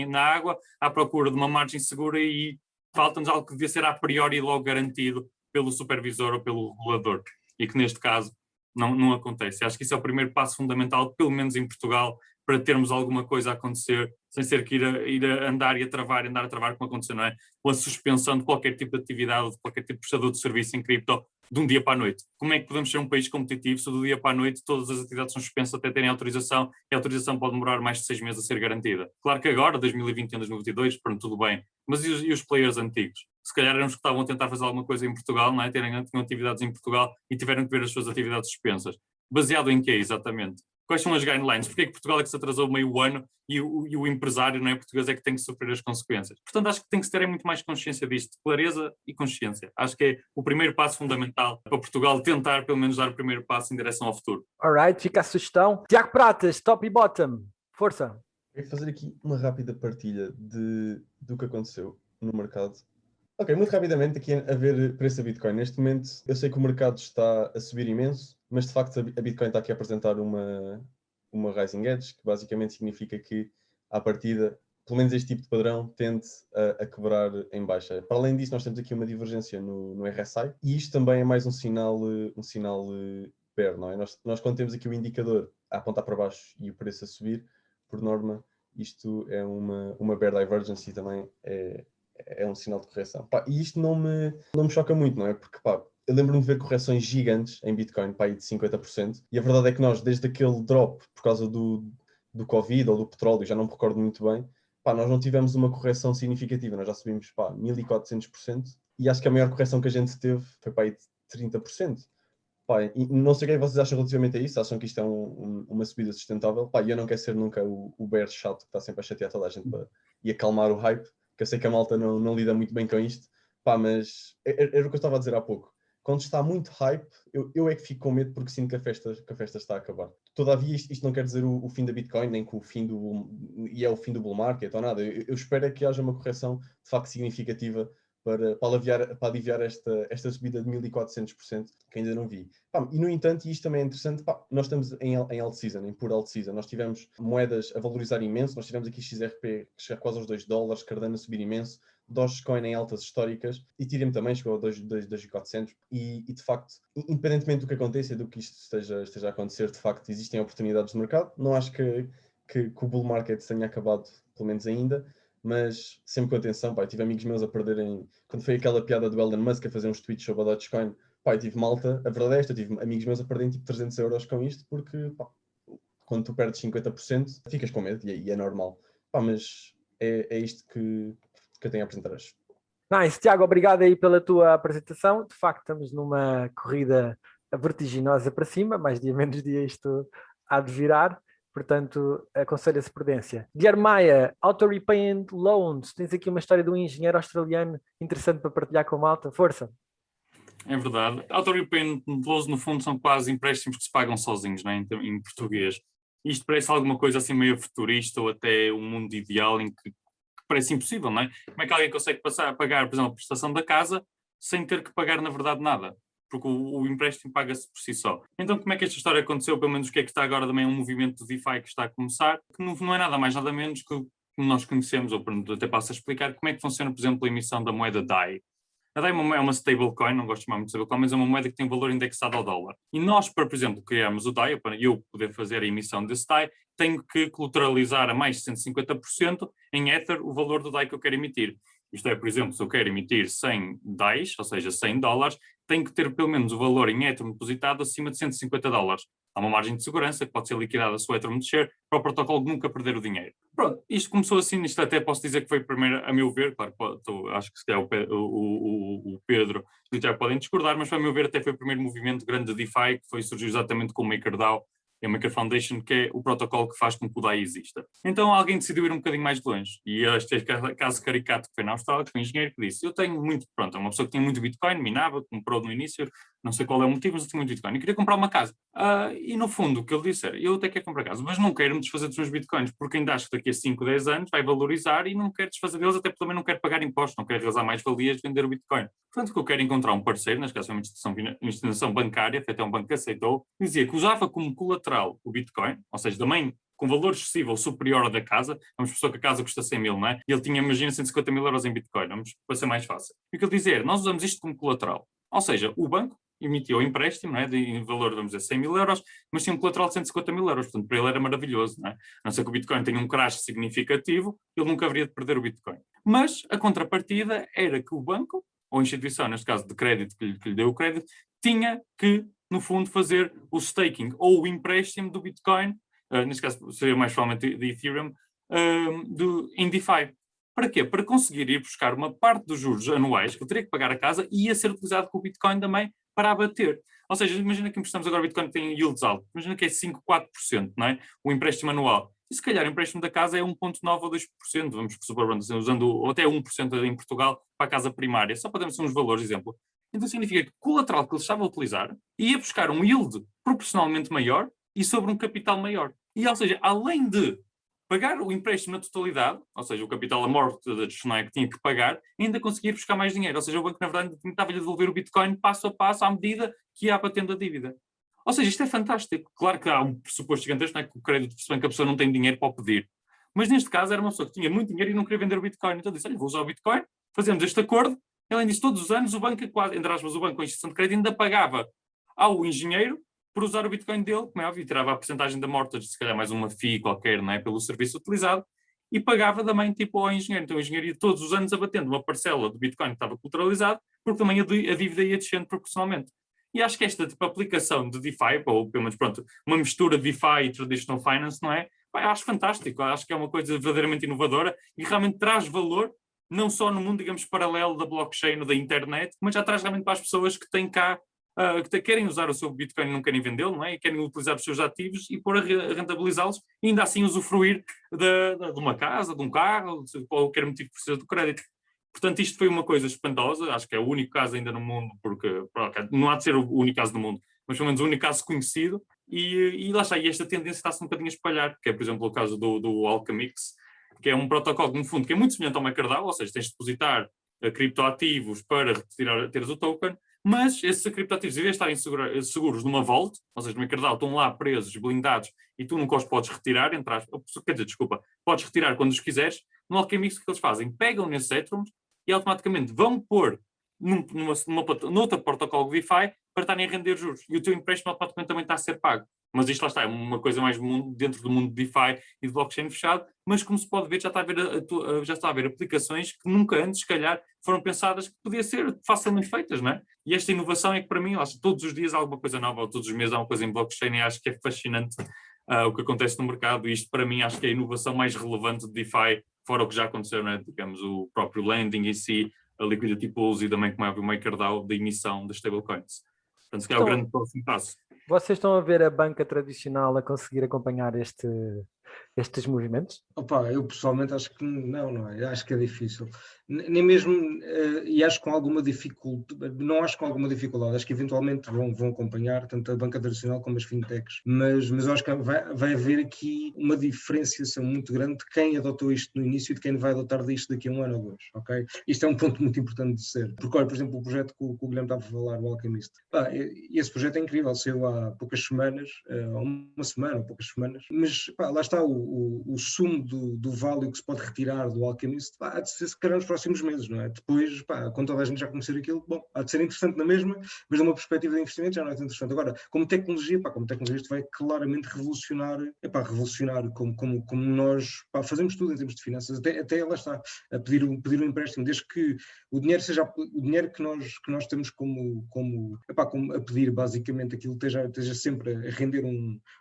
na água à procura de uma margem segura e falta-nos algo que devia ser a priori logo garantido pelo supervisor ou pelo regulador, e que neste caso não acontece. Acho que isso é o primeiro passo fundamental, pelo menos em Portugal, para termos alguma coisa a acontecer, sem ser que ir a andar a travar, como aconteceu, não é? Com a suspensão de qualquer tipo de atividade, de qualquer tipo de prestador de serviço em cripto, de um dia para a noite. Como é que podemos ser um país competitivo se do dia para a noite todas as atividades são suspensas até terem autorização, e a autorização pode demorar mais de 6 meses a ser garantida? Claro que agora, 2021, 2022, pronto, tudo bem. Mas e os players antigos? Se calhar eram os que estavam a tentar fazer alguma coisa em Portugal, não é? Tinham atividades em Portugal e tiveram que ver as suas atividades suspensas. Baseado em quê, exatamente? Quais são as guidelines? Porquê é que Portugal é que se atrasou meio ano e o empresário, não é, português, é que tem que sofrer as consequências? Portanto, acho que tem que se ter muito mais consciência disto, clareza e consciência. Acho que é o primeiro passo fundamental para Portugal tentar, pelo menos, dar o primeiro passo em direção ao futuro. Alright, fica a sugestão. Tiago Pratas, top e bottom. Força. Quero fazer aqui uma rápida partilha do que aconteceu no mercado. Ok, muito rapidamente aqui a ver preço da Bitcoin. Neste momento, eu sei que o mercado está a subir imenso, mas de facto a Bitcoin está aqui a apresentar uma rising edge, que basicamente significa que, à partida, pelo menos este tipo de padrão tende a quebrar em baixa. Para além disso, nós temos aqui uma divergência no RSI, e isto também é mais um sinal bear, não é? Nós quando temos aqui o indicador a apontar para baixo e o preço a subir, por norma, isto é uma bear divergence e também é um sinal de correção. Pá, e isto não me choca muito, não é? Porque, pá, eu lembro-me de ver correções gigantes em Bitcoin, pá, aí de 50%, e a verdade é que nós, desde aquele drop, por causa do Covid ou do petróleo, já não me recordo muito bem, pá, nós não tivemos uma correção significativa, nós já subimos, pá, 1400%, e acho que a maior correção que a gente teve foi, pá, aí de 30%. Pá, e não sei o que é que vocês acham relativamente a isso, acham que isto é uma subida sustentável? Pá, e eu não quero ser nunca o bear chato que está sempre a chatear toda a gente e acalmar o hype, que eu sei que a malta não lida muito bem com isto, pá, mas era o que eu estava a dizer há pouco. quando está muito hype, eu é que fico com medo porque sinto que a festa está a acabar. Todavia, isto não quer dizer o fim da Bitcoin, nem que o fim e é o fim do bull market ou nada. Eu espero é que haja uma correção de facto significativa para aliviar esta subida de 1400% que ainda não vi. E no entanto, e isto também é interessante, nós estamos em alt season, em pura alt season. Nós tivemos moedas a valorizar imenso, nós tivemos aqui XRP que chega quase aos $2, Cardano a subir imenso, Dogecoin em altas históricas, Ethereum também chegou a 2.400 e de facto, independentemente do que aconteça, do que isto esteja a acontecer, de facto existem oportunidades de mercado. Não acho que o bull market tenha acabado, pelo menos ainda, mas sempre com atenção. Eu tive amigos meus a perderem, quando foi aquela piada do Elon Musk a fazer uns tweets sobre a Dogecoin, eu tive malta, a verdade é esta, eu tive amigos meus a perderem tipo 300 euros com isto, porque quando tu perdes 50% ficas com medo e é normal. Mas é isto que eu tenho a apresentar hoje. Nice, Tiago, obrigado aí pela tua apresentação. De facto, estamos numa corrida vertiginosa para cima, mais dia menos dia isto há de virar, portanto, aconselho-se prudência. Guilherme Maia, Auto Repayment Loans, tens aqui uma história de um engenheiro australiano interessante para partilhar com a malta, força. É verdade. Auto Repayment Loans, no fundo, são quase empréstimos que se pagam sozinhos, né, em português. Isto parece alguma coisa assim meio futurista ou até um mundo ideal em que parece impossível, não é? Como é que alguém consegue passar a pagar, por exemplo, a prestação da casa sem ter que pagar, na verdade, nada? Porque o empréstimo paga-se por si só. Então, como é que esta história aconteceu? Pelo menos o que é que está agora também um movimento de DeFi que está a começar, que não é nada mais, nada menos que como nós conhecemos, ou até passo a explicar como é que funciona, por exemplo, a emissão da moeda DAI. A DAI é uma stablecoin, não gosto de chamar muito de stablecoin, mas é uma moeda que tem valor indexado ao dólar. E nós, para, por exemplo, criarmos o DAI, para eu poder fazer a emissão desse DAI, tenho que colateralizar a mais de 150% em Ether o valor do DAI que eu quero emitir. Isto é, por exemplo, se eu quero emitir 100 DAIs, ou seja, $100, tenho que ter pelo menos o valor em Ethereum depositado acima de $150. Há uma margem de segurança que pode ser liquidada se o Ethereum descer, para o protocolo nunca perder o dinheiro. Pronto, isto começou assim, isto até posso dizer que foi o primeiro, a meu ver, claro, acho que se calhar o Pedro e o Tiago podem discordar, mas a meu ver até foi o primeiro movimento grande de DeFi que surgiu exatamente com o MakerDAO, e a Maker Foundation, que é o protocolo que faz com que o DAI exista. Então alguém decidiu ir um bocadinho mais longe, e este caso caricato que foi na Austrália, que foi um engenheiro que disse, eu tenho muito, pronto, é uma pessoa que tinha muito Bitcoin, minava, comprou no início, não sei qual é o motivo, mas eu tinha muito Bitcoin, e queria comprar uma casa. E no fundo o que ele disse era, eu até quero comprar casa, mas não quero me desfazer dos meus Bitcoins, porque ainda acho que daqui a 5, 10 anos vai valorizar e não quero desfazer deles, até porque também não quero pagar impostos, não quero realizar mais valias de vender o Bitcoin. Portanto, o que eu quero é encontrar um parceiro, neste caso foi uma instituição bancária, foi até um banco que aceitou, dizia que usava como colateral o Bitcoin, ou seja, também com valor excessivo ou superior ao da casa, vamos supor que a casa custa 100 mil, não é? E ele tinha, imagina, 150 mil euros em Bitcoin, vamos para ser mais fácil. E o que ele dizia era, nós usamos isto como colateral, ou seja, o banco emitiu o empréstimo, não é, de valor, vamos dizer, 100 mil euros, mas tinha um colateral de 150 mil euros, portanto, para ele era maravilhoso, não é? A não ser que o Bitcoin tenha um crash significativo, ele nunca haveria de perder o Bitcoin. Mas a contrapartida era que o banco, ou a instituição, neste caso de crédito, que lhe deu o crédito, tinha que, no fundo, fazer o staking, ou o empréstimo do Bitcoin, neste caso seria mais provavelmente de Ethereum, em DeFi. Para quê? Para conseguir ir buscar uma parte dos juros anuais que eu teria que pagar a casa e ia ser utilizado com o Bitcoin também para abater. Ou seja, imagina que emprestamos agora o Bitcoin que tem yields altos, imagina que é 5, 4%, não é? O empréstimo anual. E se calhar o empréstimo da casa é 1,9% ou 2%, vamos supor, usando ou até 1% em Portugal para a casa primária, só podemos ter uns valores, exemplo. Então significa que o colateral que ele estava a utilizar ia buscar um yield proporcionalmente maior e sobre um capital maior. E, ou seja, além de pagar o empréstimo na totalidade, ou seja, o capital amortizado que tinha que pagar, ainda conseguia buscar mais dinheiro. Ou seja, o banco, na verdade, tentava-lhe devolver o Bitcoin passo a passo à medida que ia abatendo a dívida. Ou seja, isto é fantástico. Claro que há um pressuposto gigantesco, não é, que o crédito, se bem que a pessoa não tem dinheiro para o pedir. Mas neste caso era uma pessoa que tinha muito dinheiro e não queria vender o Bitcoin. Então disse, olha, vou usar o Bitcoin, fazemos este acordo. Além disso, todos os anos o banco, entre aspas, o banco, a instituição de crédito, ainda pagava ao engenheiro por usar o Bitcoin dele, como é óbvio, tirava a porcentagem da mortgage, se calhar mais uma FII qualquer, não é, pelo serviço utilizado, e pagava também tipo ao engenheiro. Então o engenheiro ia todos os anos abatendo uma parcela do Bitcoin que estava colateralizado, porque também a dívida ia descendo proporcionalmente. E acho que esta tipo, aplicação de DeFi, ou pelo menos pronto, uma mistura de DeFi e Traditional Finance, não é? Acho fantástico, acho que é uma coisa verdadeiramente inovadora e realmente traz valor, não só no mundo, digamos, paralelo da blockchain ou da internet, mas já traz realmente para as pessoas que têm cá, que querem usar o seu Bitcoin e não querem vendê-lo, não é? E querem utilizar os seus ativos e pôr a rentabilizá-los e ainda assim usufruir de uma casa, de um carro, de qualquer motivo que precisa do crédito. Portanto, isto foi uma coisa espantosa, acho que é o único caso ainda no mundo, porque não há de ser o único caso do mundo, mas pelo menos o único caso conhecido, e lá está, e esta tendência está-se um bocadinho a espalhar, que é, por exemplo, o caso do Alchemix, que é um protocolo, no fundo, que é muito semelhante ao MakerDAO, ou seja, tens de depositar criptoativos para teres o token, mas esses criptoativos, em vez de estarem seguros numa vault, ou seja, no MakerDAO estão lá presos, blindados, e tu nunca os podes retirar, quer dizer, desculpa, podes retirar quando os quiseres. No Alchemix, o que eles fazem? Pegam nesses Ethereums e automaticamente vão pôr noutra protocolo DeFi para estarem a render juros. E o teu empréstimo automaticamente também está a ser pago. Mas isto lá está, é uma coisa mais dentro do mundo de DeFi e de blockchain fechado, mas como se pode ver, já está a haver aplicações que nunca antes, se calhar, foram pensadas que podiam ser facilmente feitas, não é? E esta inovação é que para mim, todos os dias há alguma coisa nova, ou todos os meses há uma coisa em blockchain, e acho que é fascinante o que acontece no mercado, e isto para mim acho que é a inovação mais relevante de DeFi, fora o que já aconteceu, não é? Digamos, o próprio lending em si, a liquidity pools e também como é o MakerDAO da emissão das stablecoins. Portanto, se calhar é o grande próximo passo. Vocês estão a ver a banca tradicional a conseguir acompanhar estes movimentos? Opa, eu pessoalmente acho que não é? Acho que é difícil. Nem mesmo, e acho com alguma dificuldade, não acho com alguma dificuldade, acho que eventualmente vão acompanhar tanto a banca tradicional como as fintechs, mas eu acho que vai haver aqui uma diferenciação muito grande de quem adotou isto no início e de quem vai adotar disto daqui a 1 ano ou 2, ok? Isto é um ponto muito importante de ser, porque olha, por exemplo, o projeto que o Guilherme estava a falar, o Alchemist, esse projeto é incrível, saiu há poucas semanas, há uma semana ou poucas semanas, mas lá está o sumo do value que se pode retirar do Alchemist, há de ser se calhar nos próximos meses, não é? Depois, quando toda a gente já conhecer aquilo, bom, há de ser interessante na mesma, mas de uma perspectiva de investimento já não é tão interessante. Agora, como tecnologia isto vai claramente revolucionar como nós fazemos tudo em termos de finanças, até lá está, a pedir um empréstimo, desde que o dinheiro seja o dinheiro que nós temos como a pedir, basicamente, aquilo esteja sempre a render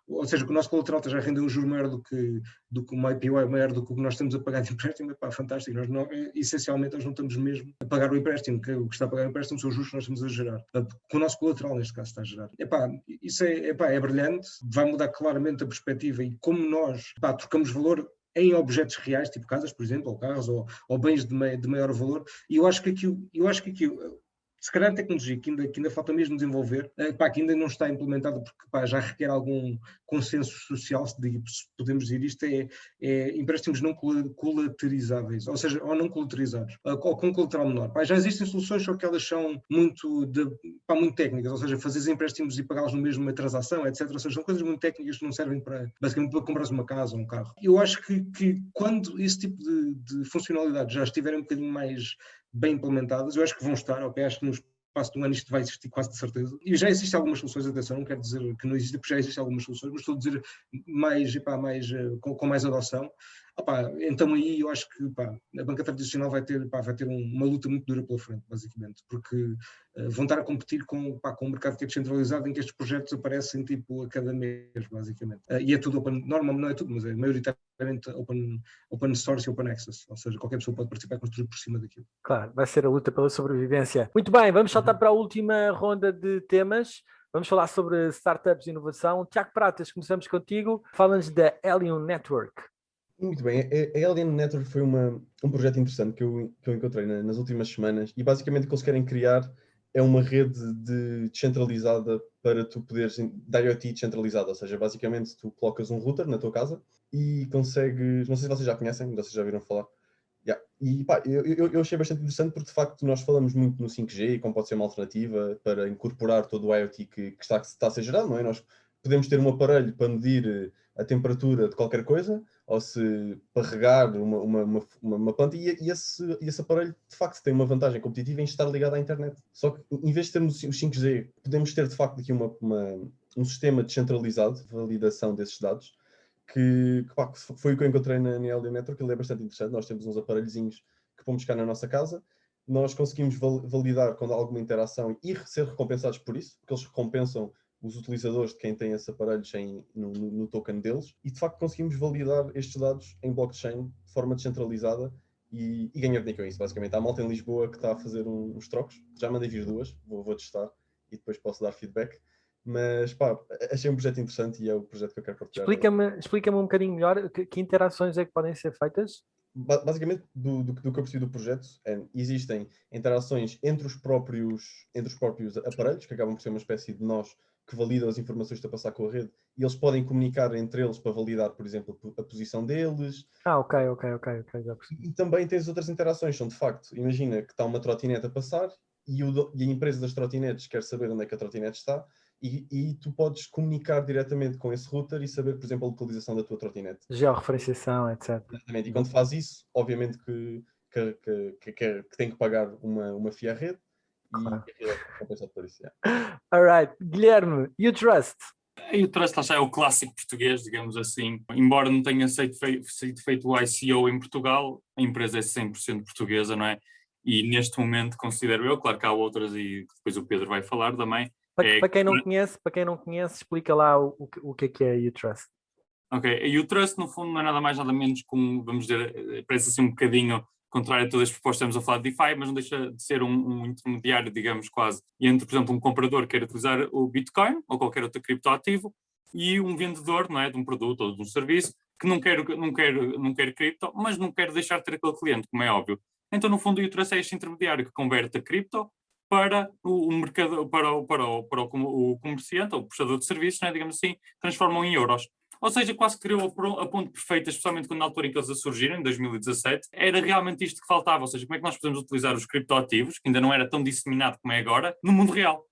ou seja, que o nosso colateral esteja a render um juro maior do que uma IPO, maior do que o que nós estamos a pagar de empréstimo, fantástico. Nós essencialmente nós não estamos mesmo a pagar o empréstimo, que o que está a pagar o empréstimo são os juros que nós estamos a gerar. Portanto, com o nosso colateral, neste caso, está a gerar. Isso é brilhante, vai mudar claramente a perspectiva e como nós trocamos valor em objetos reais, tipo casas, por exemplo, ou carros, ou bens de maior valor, e eu acho que aqui se calhar a tecnologia que ainda falta mesmo desenvolver, que ainda não está implementada porque já requer algum consenso social, se podemos dizer isto, é empréstimos não colaterizáveis, ou seja, ou não colaterizados, ou com colateral menor. Já existem soluções, só que elas são muito técnicas, ou seja, fazer empréstimos e pagá-los no mesmo uma transação, etc. Ou seja, são coisas muito técnicas que não servem basicamente para comprar uma casa ou um carro. Eu acho que quando esse tipo de funcionalidades já estiverem um bocadinho mais bem implementadas, eu acho que vão estar, ok? Acho que no espaço de um ano isto vai existir quase de certeza. E já existem algumas soluções, atenção, não quero dizer que não existem, porque já existem algumas soluções, mas estou a dizer com mais adoção. Então aí eu acho que a banca tradicional vai ter uma luta muito dura pela frente, basicamente, porque vão estar a competir com um mercado que é descentralizado, em que estes projetos aparecem a cada mês, basicamente. E é tudo open, normalmente não é tudo, mas é maioritariamente open source e open access, ou seja, qualquer pessoa pode participar e construir por cima daquilo. Claro, vai ser a luta pela sobrevivência. Muito bem, vamos saltar para a última ronda de temas. Vamos falar sobre startups e inovação. Tiago Pratas, começamos contigo. Fala-nos da Alien Network. Muito bem, a Alien Network foi um projeto interessante que eu encontrei nas últimas semanas, e basicamente o que eles querem criar é uma rede descentralizada para tu poderes, da IoT descentralizada, ou seja, basicamente tu colocas um router na tua casa e consegues, não sei se vocês já conhecem, vocês já viram falar. E eu achei bastante interessante porque de facto nós falamos muito no 5G e como pode ser uma alternativa para incorporar todo o IoT que está a ser gerado, não é? Nós podemos ter um aparelho para medir a temperatura de qualquer coisa, ou se para regar uma planta, e esse aparelho de facto tem uma vantagem competitiva em estar ligado à internet. Só que em vez de termos os 5G, podemos ter de facto aqui um sistema descentralizado de validação desses dados, que foi o que eu encontrei na Alien Network. Ele é bastante interessante. Nós temos uns aparelhozinhos que pomos cá na nossa casa, nós conseguimos validar quando há alguma interação e ser recompensados por isso, porque eles recompensam os utilizadores de quem tem esses aparelhos no token deles, e de facto conseguimos validar estes dados em blockchain de forma descentralizada e ganhar dinheiro com isso, basicamente. Há malta em Lisboa que está a fazer uns trocos, já mandei vir 2, vou testar e depois posso dar feedback. Mas achei um projeto interessante e é o projeto que eu quero partilhar. Explica-me um bocadinho melhor que interações é que podem ser feitas? basicamente, do que eu percebi do projeto, existem interações entre os próprios aparelhos, que acabam por ser uma espécie de nós que validam as informações que estão a passar com a rede, e eles podem comunicar entre eles para validar, por exemplo, a posição deles. Ok, já percebi. E também tens outras interações, são de facto, imagina que está uma trotinete a passar e a empresa das trotinetes quer saber onde é que a trotinete está, e tu podes comunicar diretamente com esse router e saber, por exemplo, a localização da tua trotinete. Georreferenciação, etc. Exatamente. E quando faz isso, obviamente que tem que pagar uma FII à rede, Claro. e a rede é compensado por isso. Alright, Guilherme, U-Trust. E o Trust lá já é o clássico português, digamos assim. Embora não tenha sido feito o ICO em Portugal, a empresa é 100% portuguesa, não é? E neste momento considero eu, claro que há outras e depois o Pedro vai falar também. Para quem não conhece, explica lá o que é U-Trust. Ok, e o Trust no fundo não é nada mais nada menos como, vamos dizer, parece assim um bocadinho contrário a todas as propostas que estamos a falar de DeFi, mas não deixa de ser um intermediário, digamos, quase, entre, por exemplo, um comprador que quer utilizar o Bitcoin ou qualquer outro criptoativo e um vendedor, não é, de um produto ou de um serviço que não quer cripto, mas não quer deixar de ter aquele cliente, como é óbvio. Então, no fundo, o Trust é este intermediário que converte a cripto para o mercado, para o comerciante ou o prestador de serviços, não é, digamos assim, transformam em euros. Ou seja, quase que criou a ponte perfeita, especialmente quando na altura em que eles a surgiram, em 2017, era realmente isto que faltava, ou seja, como é que nós podemos utilizar os criptoativos, que ainda não era tão disseminado como é agora, no mundo real.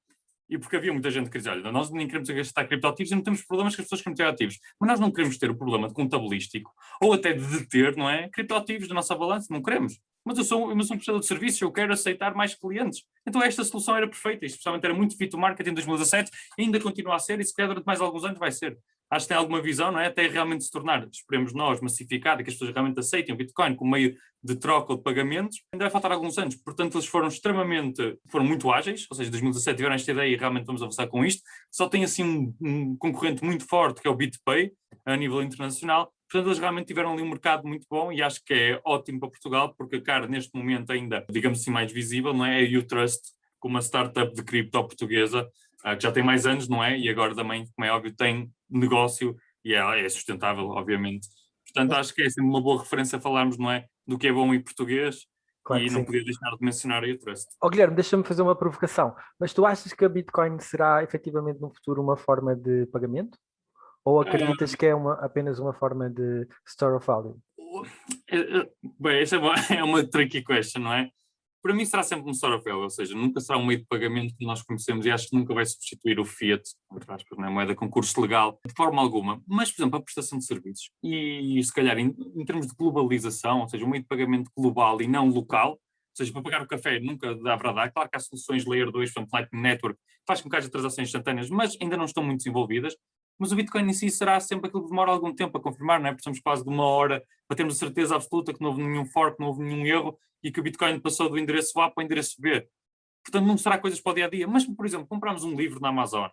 E porque havia muita gente que dizia, olha, nós nem queremos gastar criptoativos e não temos problemas com as pessoas que criptoativos, mas nós não queremos ter o problema de contabilístico, ou até de deter, não é, criptoativos da nossa balança, não queremos. Mas eu sou um prestador de serviços, eu quero aceitar mais clientes. Então esta solução era perfeita, especialmente era muito fit to market em 2017, ainda continua a ser, e se calhar durante mais alguns anos vai ser. Acho que tem alguma visão, não é? Até realmente se tornar, esperemos nós, massificado e que as pessoas realmente aceitem o Bitcoin como meio de troca ou de pagamentos, ainda vai faltar alguns anos. Portanto, eles foram muito ágeis, ou seja, em 2017 tiveram esta ideia e realmente vamos avançar com isto. Só tem assim um concorrente muito forte, que é o BitPay, a nível internacional. Portanto, eles realmente tiveram ali um mercado muito bom e acho que é ótimo para Portugal, porque a cara neste momento ainda, digamos assim, mais visível, não é? É a U-Trust, como uma startup de cripto portuguesa, que já tem mais anos, não é? E agora também, como é óbvio, tem negócio e é sustentável, obviamente. Portanto, acho que é sempre uma boa referência a falarmos, não é? Do que é bom em português, Claro e que não sim. podia deixar de mencionar a U-Trust. Guilherme, deixa-me fazer uma provocação. Mas tu achas que a Bitcoin será efetivamente no futuro uma forma de pagamento? Ou acreditas que é apenas uma forma de store of value? Bem, essa é uma tricky question, não é? Para mim será sempre um store of value, ou seja, nunca será um meio de pagamento que nós conhecemos e acho que nunca vai substituir o fiat, entre aspas, não é? Moeda com curso legal, de forma alguma. Mas, por exemplo, a prestação de serviços e se calhar em termos de globalização, ou seja, um meio de pagamento global e não local, ou seja, para pagar o café nunca dá para dar. Claro que há soluções Layer 2, por exemplo, Lightning Network, que faz com que haja transações instantâneas, mas ainda não estão muito desenvolvidas. Mas o Bitcoin em si será sempre aquilo que demora algum tempo a confirmar, não é? Precisamos quase de uma hora para termos a certeza absoluta que não houve nenhum fork, não houve nenhum erro e que o Bitcoin passou do endereço A para o endereço B. Portanto, não será coisas para o dia a dia. Mas, por exemplo, compramos um livro na Amazon,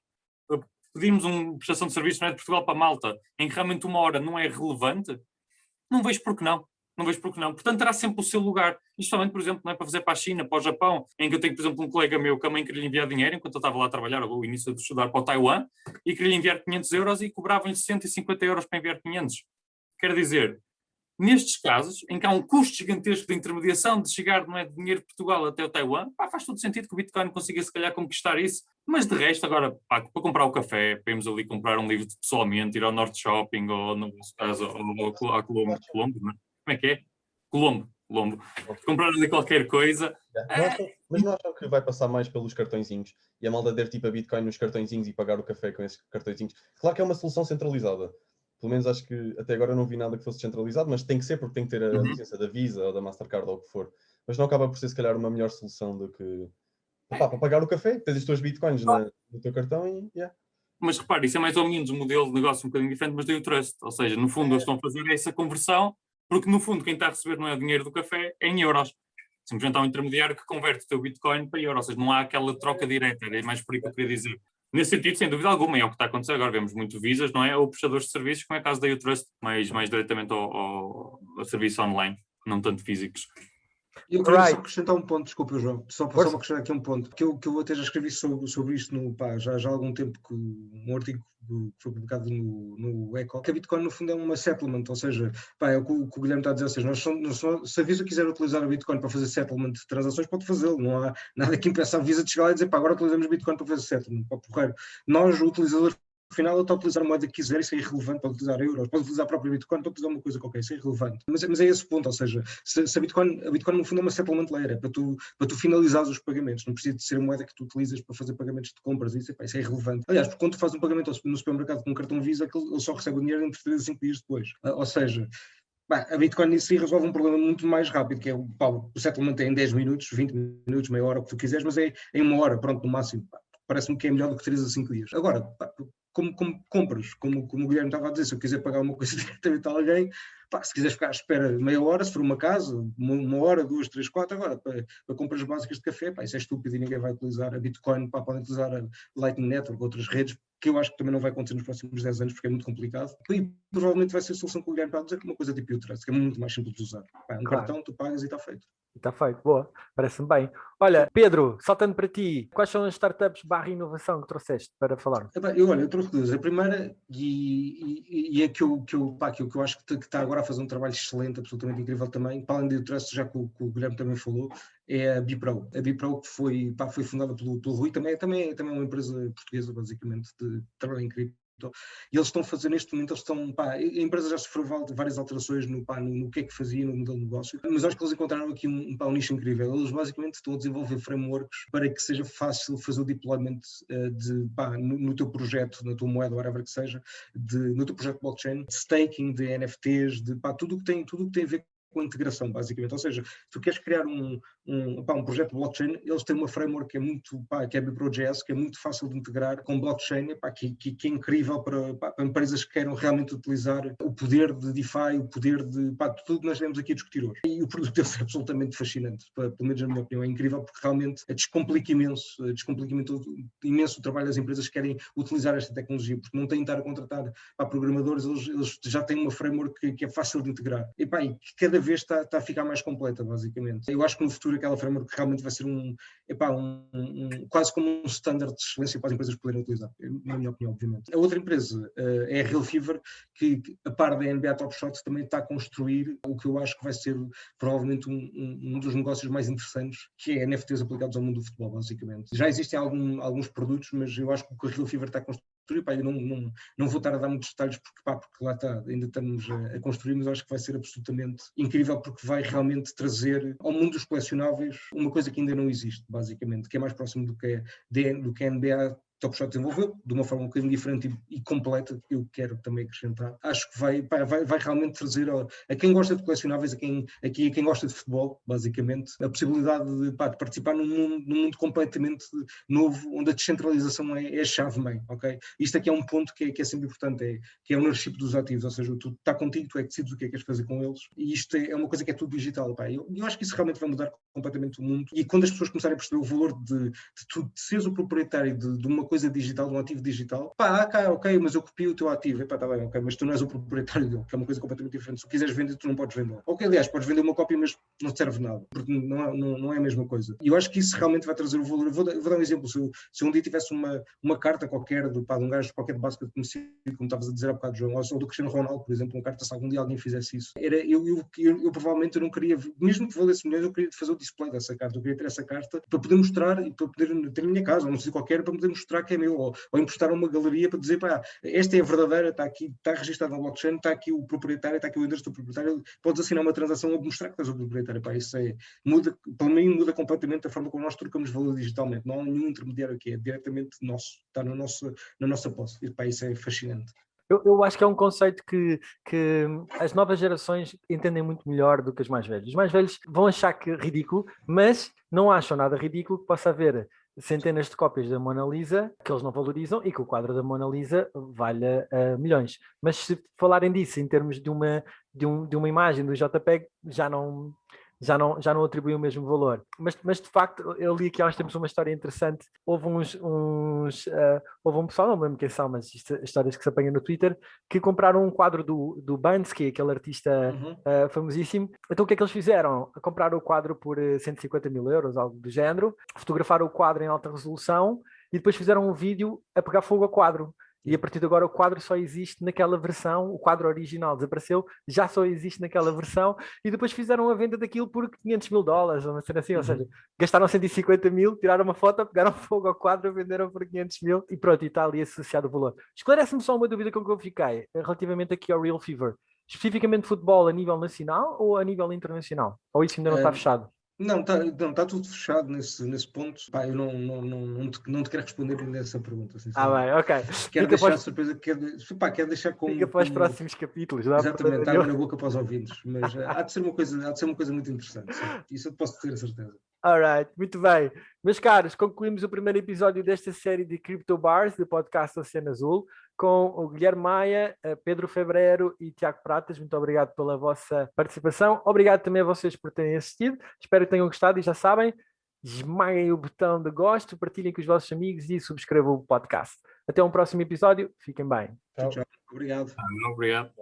pedimos uma prestação de serviço, não é, de Portugal para Malta, em que realmente uma hora não é relevante, não vejo por que não. Não vejo por que não. Portanto, terá sempre o seu lugar. Isto somente, por exemplo, não é para fazer para a China, para o Japão, em que eu tenho, por exemplo, um colega meu que também queria lhe enviar dinheiro enquanto eu estava lá a trabalhar, ou início de estudar para o Taiwan, e queria lhe enviar 500 euros e cobravam-lhe 150 euros para enviar 500. Quer dizer, nestes casos, em que há um custo gigantesco de intermediação de chegar, não é, de dinheiro de Portugal até o Taiwan, faz todo sentido que o Bitcoin consiga se calhar conquistar isso. Mas de resto, agora, para comprar o café, para irmos ali comprar um livro pessoalmente, ir ao Norte Shopping ou, no nosso caso, ao Colombo, não é? Como é que é? Colombo. Comprar ali qualquer coisa. Mas não acham que vai passar mais pelos cartõezinhos e a malta der tipo a Bitcoin nos cartõezinhos e pagar o café com esses cartõezinhos? Claro que é uma solução centralizada. Pelo menos acho que até agora não vi nada que fosse centralizado, mas tem que ser porque tem que ter a licença da Visa ou da Mastercard ou o que for. Mas não acaba por ser se calhar uma melhor solução do que para pagar o café, tens as tuas Bitcoins no teu cartão e yeah. Mas repare, isso é mais ou menos um modelo de negócio um bocadinho diferente, mas do U-Trust. Ou seja, no fundo eles estão a fazer essa conversão, porque no fundo quem está a receber não é o dinheiro do café, é em euros. Simplesmente há um intermediário que converte o teu Bitcoin para euros, ou seja, não há aquela troca direta, é mais por aí que eu queria dizer. Nesse sentido, sem dúvida alguma, é o que está a acontecer agora, vemos muito Visas, não é? Ou prestadores de serviços, como é o caso da U-Trust, mais diretamente ao serviço online, não tanto físicos. Eu queria só Right. acrescentar um ponto, desculpa, João, só para acrescentar aqui um ponto, que eu até já escrevi sobre isto já há algum tempo, um artigo que foi publicado no Echo, que a Bitcoin no fundo é uma settlement, ou seja, é o que o Guilherme está a dizer, ou seja, se a Visa quiser utilizar a Bitcoin para fazer settlement de transações, pode fazê-lo, não há nada que impeça a Visa de chegar lá e dizer, agora utilizamos Bitcoin para fazer settlement, para porreiro. Nós, utilizadores, afinal, ele está a utilizar a moeda que quiser, isso é irrelevante, pode utilizar euros, pode utilizar a própria Bitcoin, pode utilizar uma coisa qualquer, isso é irrelevante. Mas é esse ponto, ou seja, se a Bitcoin no fundo é uma settlement layer, é para tu finalizares os pagamentos, não precisa de ser a moeda que tu utilizas para fazer pagamentos de compras, isso é irrelevante. Aliás, porque quando tu fazes um pagamento no supermercado com um cartão Visa, ele só recebe o dinheiro entre 3 a 5 dias depois. Ou seja, a Bitcoin em si resolve um problema muito mais rápido, que é o settlement é em 10 minutos, 20 minutos, meia hora, o que tu quiseres, mas é em uma hora, pronto, no máximo. Parece-me que é melhor do que 3 a 5 dias. Agora, como compras, como o Guilherme estava a dizer, se eu quiser pagar uma coisa diretamente a alguém, se quiseres ficar à espera meia hora, se for uma casa, uma hora, 2, 3, 4, agora, para compras básicas de café, isso é estúpido e ninguém vai utilizar a Bitcoin, podem utilizar a Lightning Network, outras redes, que eu acho que também não vai acontecer nos próximos 10 anos, porque é muito complicado. E provavelmente vai ser a solução que o Guilherme está a dizer, que é uma coisa tipo U-Trust, que é muito mais simples de usar. Cartão, tu pagas e está feito. Está feito, boa, parece-me bem. Olha, Pedro, saltando para ti, quais são as startups / inovação que trouxeste para falar? Eu trouxe duas. A primeira, e é que eu acho que está agora a fazer um trabalho excelente, absolutamente incrível também, para além de U-Trust, já que o Guilherme também falou, é a Bipro. A Bipro que foi fundada pelo Rui, também é uma empresa portuguesa, basicamente, de trabalho em cripto. E eles estão a fazer neste momento, a empresa já sofreu várias alterações no que é que fazia no modelo de negócio, mas acho que eles encontraram aqui um nicho incrível. Eles basicamente estão a desenvolver frameworks para que seja fácil fazer o deployment no teu projeto, na tua moeda, whatever que seja, no teu projeto blockchain, de staking, de NFTs, tudo o que tem a ver com a integração, basicamente. Ou seja, tu queres criar um projeto de blockchain, eles têm uma framework que é Bipro.js, que é muito fácil de integrar com blockchain, que é incrível para empresas que queiram realmente utilizar o poder de DeFi, o poder de tudo que nós vemos aqui a discutir hoje. E o produto deles é absolutamente fascinante, pelo menos na minha opinião, é incrível, porque realmente descomplica imenso o trabalho das empresas que querem utilizar esta tecnologia, porque não têm de estar a contratar programadores, eles já têm uma framework que é fácil de integrar. E que cada vez está a ficar mais completa, basicamente. Eu acho que no futuro aquela framework realmente vai ser quase como um standard de excelência para as empresas poderem utilizar, na minha opinião, obviamente. A outra empresa é a Real Fever, que a par da NBA Top Shot também está a construir o que eu acho que vai ser provavelmente um dos negócios mais interessantes, que é NFTs aplicados ao mundo do futebol, basicamente. Já existem alguns produtos, mas eu acho que o que a Real Fever está a construir, eu não vou estar a dar muitos detalhes porque lá está, ainda estamos a construir, mas acho que vai ser absolutamente incrível, porque vai realmente trazer ao mundo dos colecionáveis uma coisa que ainda não existe, basicamente, que é mais próximo do que a NBA Top Shot desenvolveu, de uma forma um bocadinho diferente e completa, que eu quero também acrescentar. Acho que vai realmente trazer a quem gosta de colecionáveis, a quem gosta de futebol, basicamente, a possibilidade de participar num mundo completamente novo, onde a descentralização é a chave-mãe, ok? Isto aqui é um ponto que é sempre importante, que é o ownership dos ativos, ou seja, tu está contigo, tu é que decides o que é que queres fazer com eles, e isto é uma coisa que é tudo digital, eu acho que isso realmente vai mudar completamente o mundo, e quando as pessoas começarem a perceber o valor de seres o proprietário de uma coisa digital, de um ativo digital, ok, mas eu copio o teu ativo, está bem, ok, mas tu não és o proprietário dele, que é uma coisa completamente diferente. Se tu quiseres vender, tu não podes vender. Ok, aliás, podes vender uma cópia, mas não te serve nada, porque não é a mesma coisa. E eu acho que isso realmente vai trazer o valor. Eu vou dar um exemplo, se um dia tivesse uma carta qualquer de um gajo qualquer de basquete conhecido, como estavas a dizer há bocado, João, ou do Cristiano Ronaldo, por exemplo, uma carta, se algum dia alguém fizesse isso, eu provavelmente não queria, mesmo que valesse milhões, eu queria fazer o display dessa carta, eu queria ter essa carta para poder mostrar e para poder ter na minha casa, ou não sei qualquer, para poder mostrar que é meu, ou emprestar a uma galeria para dizer, esta é a verdadeira, está aqui, está registrada na blockchain, está aqui o proprietário, está aqui o endereço do proprietário, podes assinar uma transação ou mostrar que és o proprietário, isso para mim muda completamente a forma como nós trocamos valor digitalmente, não há nenhum intermediário aqui, é diretamente nosso, está na nossa posse, e isso é fascinante. Eu acho que é um conceito que as novas gerações entendem muito melhor do que os mais velhos. Os mais velhos vão achar que é ridículo, mas não acham nada ridículo que possa haver centenas de cópias da Mona Lisa que eles não valorizam e que o quadro da Mona Lisa valha milhões. Mas se falarem disso em termos de uma imagem do JPEG, já não já não atribuem o mesmo valor. Mas de facto, eu li aqui há uns tempos uma história interessante. Houve houve um pessoal, não me lembro quem são, mas histórias que se apanham no Twitter, que compraram um quadro do Banksy, aquele artista famosíssimo. Então o que é que eles fizeram? Compraram o quadro por 150 mil euros, algo do género, fotografaram o quadro em alta resolução e depois fizeram um vídeo a pegar fogo ao quadro. E a partir de agora o quadro só existe naquela versão, o quadro original desapareceu, já só existe naquela versão, e depois fizeram a venda daquilo por 500 mil dólares, ou uma cena assim, ou seja, gastaram 150 mil, tiraram uma foto, pegaram fogo ao quadro, venderam por 500 mil, e pronto, e está ali associado o valor. Esclarece-me só uma dúvida com que eu fiquei, relativamente aqui ao Real Fever. Especificamente futebol a nível nacional ou a nível internacional? Ou isso ainda não está fechado? Não, tá tudo fechado nesse ponto. Pá, eu não te quero responder ainda essa pergunta. Bem, ok. Quero deixar a surpresa, quero deixar como... Fica para os próximos capítulos. Exatamente, água na boca para os ouvintes. Mas há de ser uma coisa muito interessante. Sim. Isso eu posso ter a certeza. Alright, muito bem. Meus caros, concluímos o primeiro episódio desta série de Crypto Bars, do podcast Oceano Azul, com o Guilherme Maia, Pedro Febrero e Tiago Pratas. Muito obrigado pela vossa participação. Obrigado também a vocês por terem assistido. Espero que tenham gostado e já sabem, esmaguem o botão de gosto, partilhem com os vossos amigos e subscrevam o podcast. Até um próximo episódio. Fiquem bem. Tchau. Obrigado. Obrigado.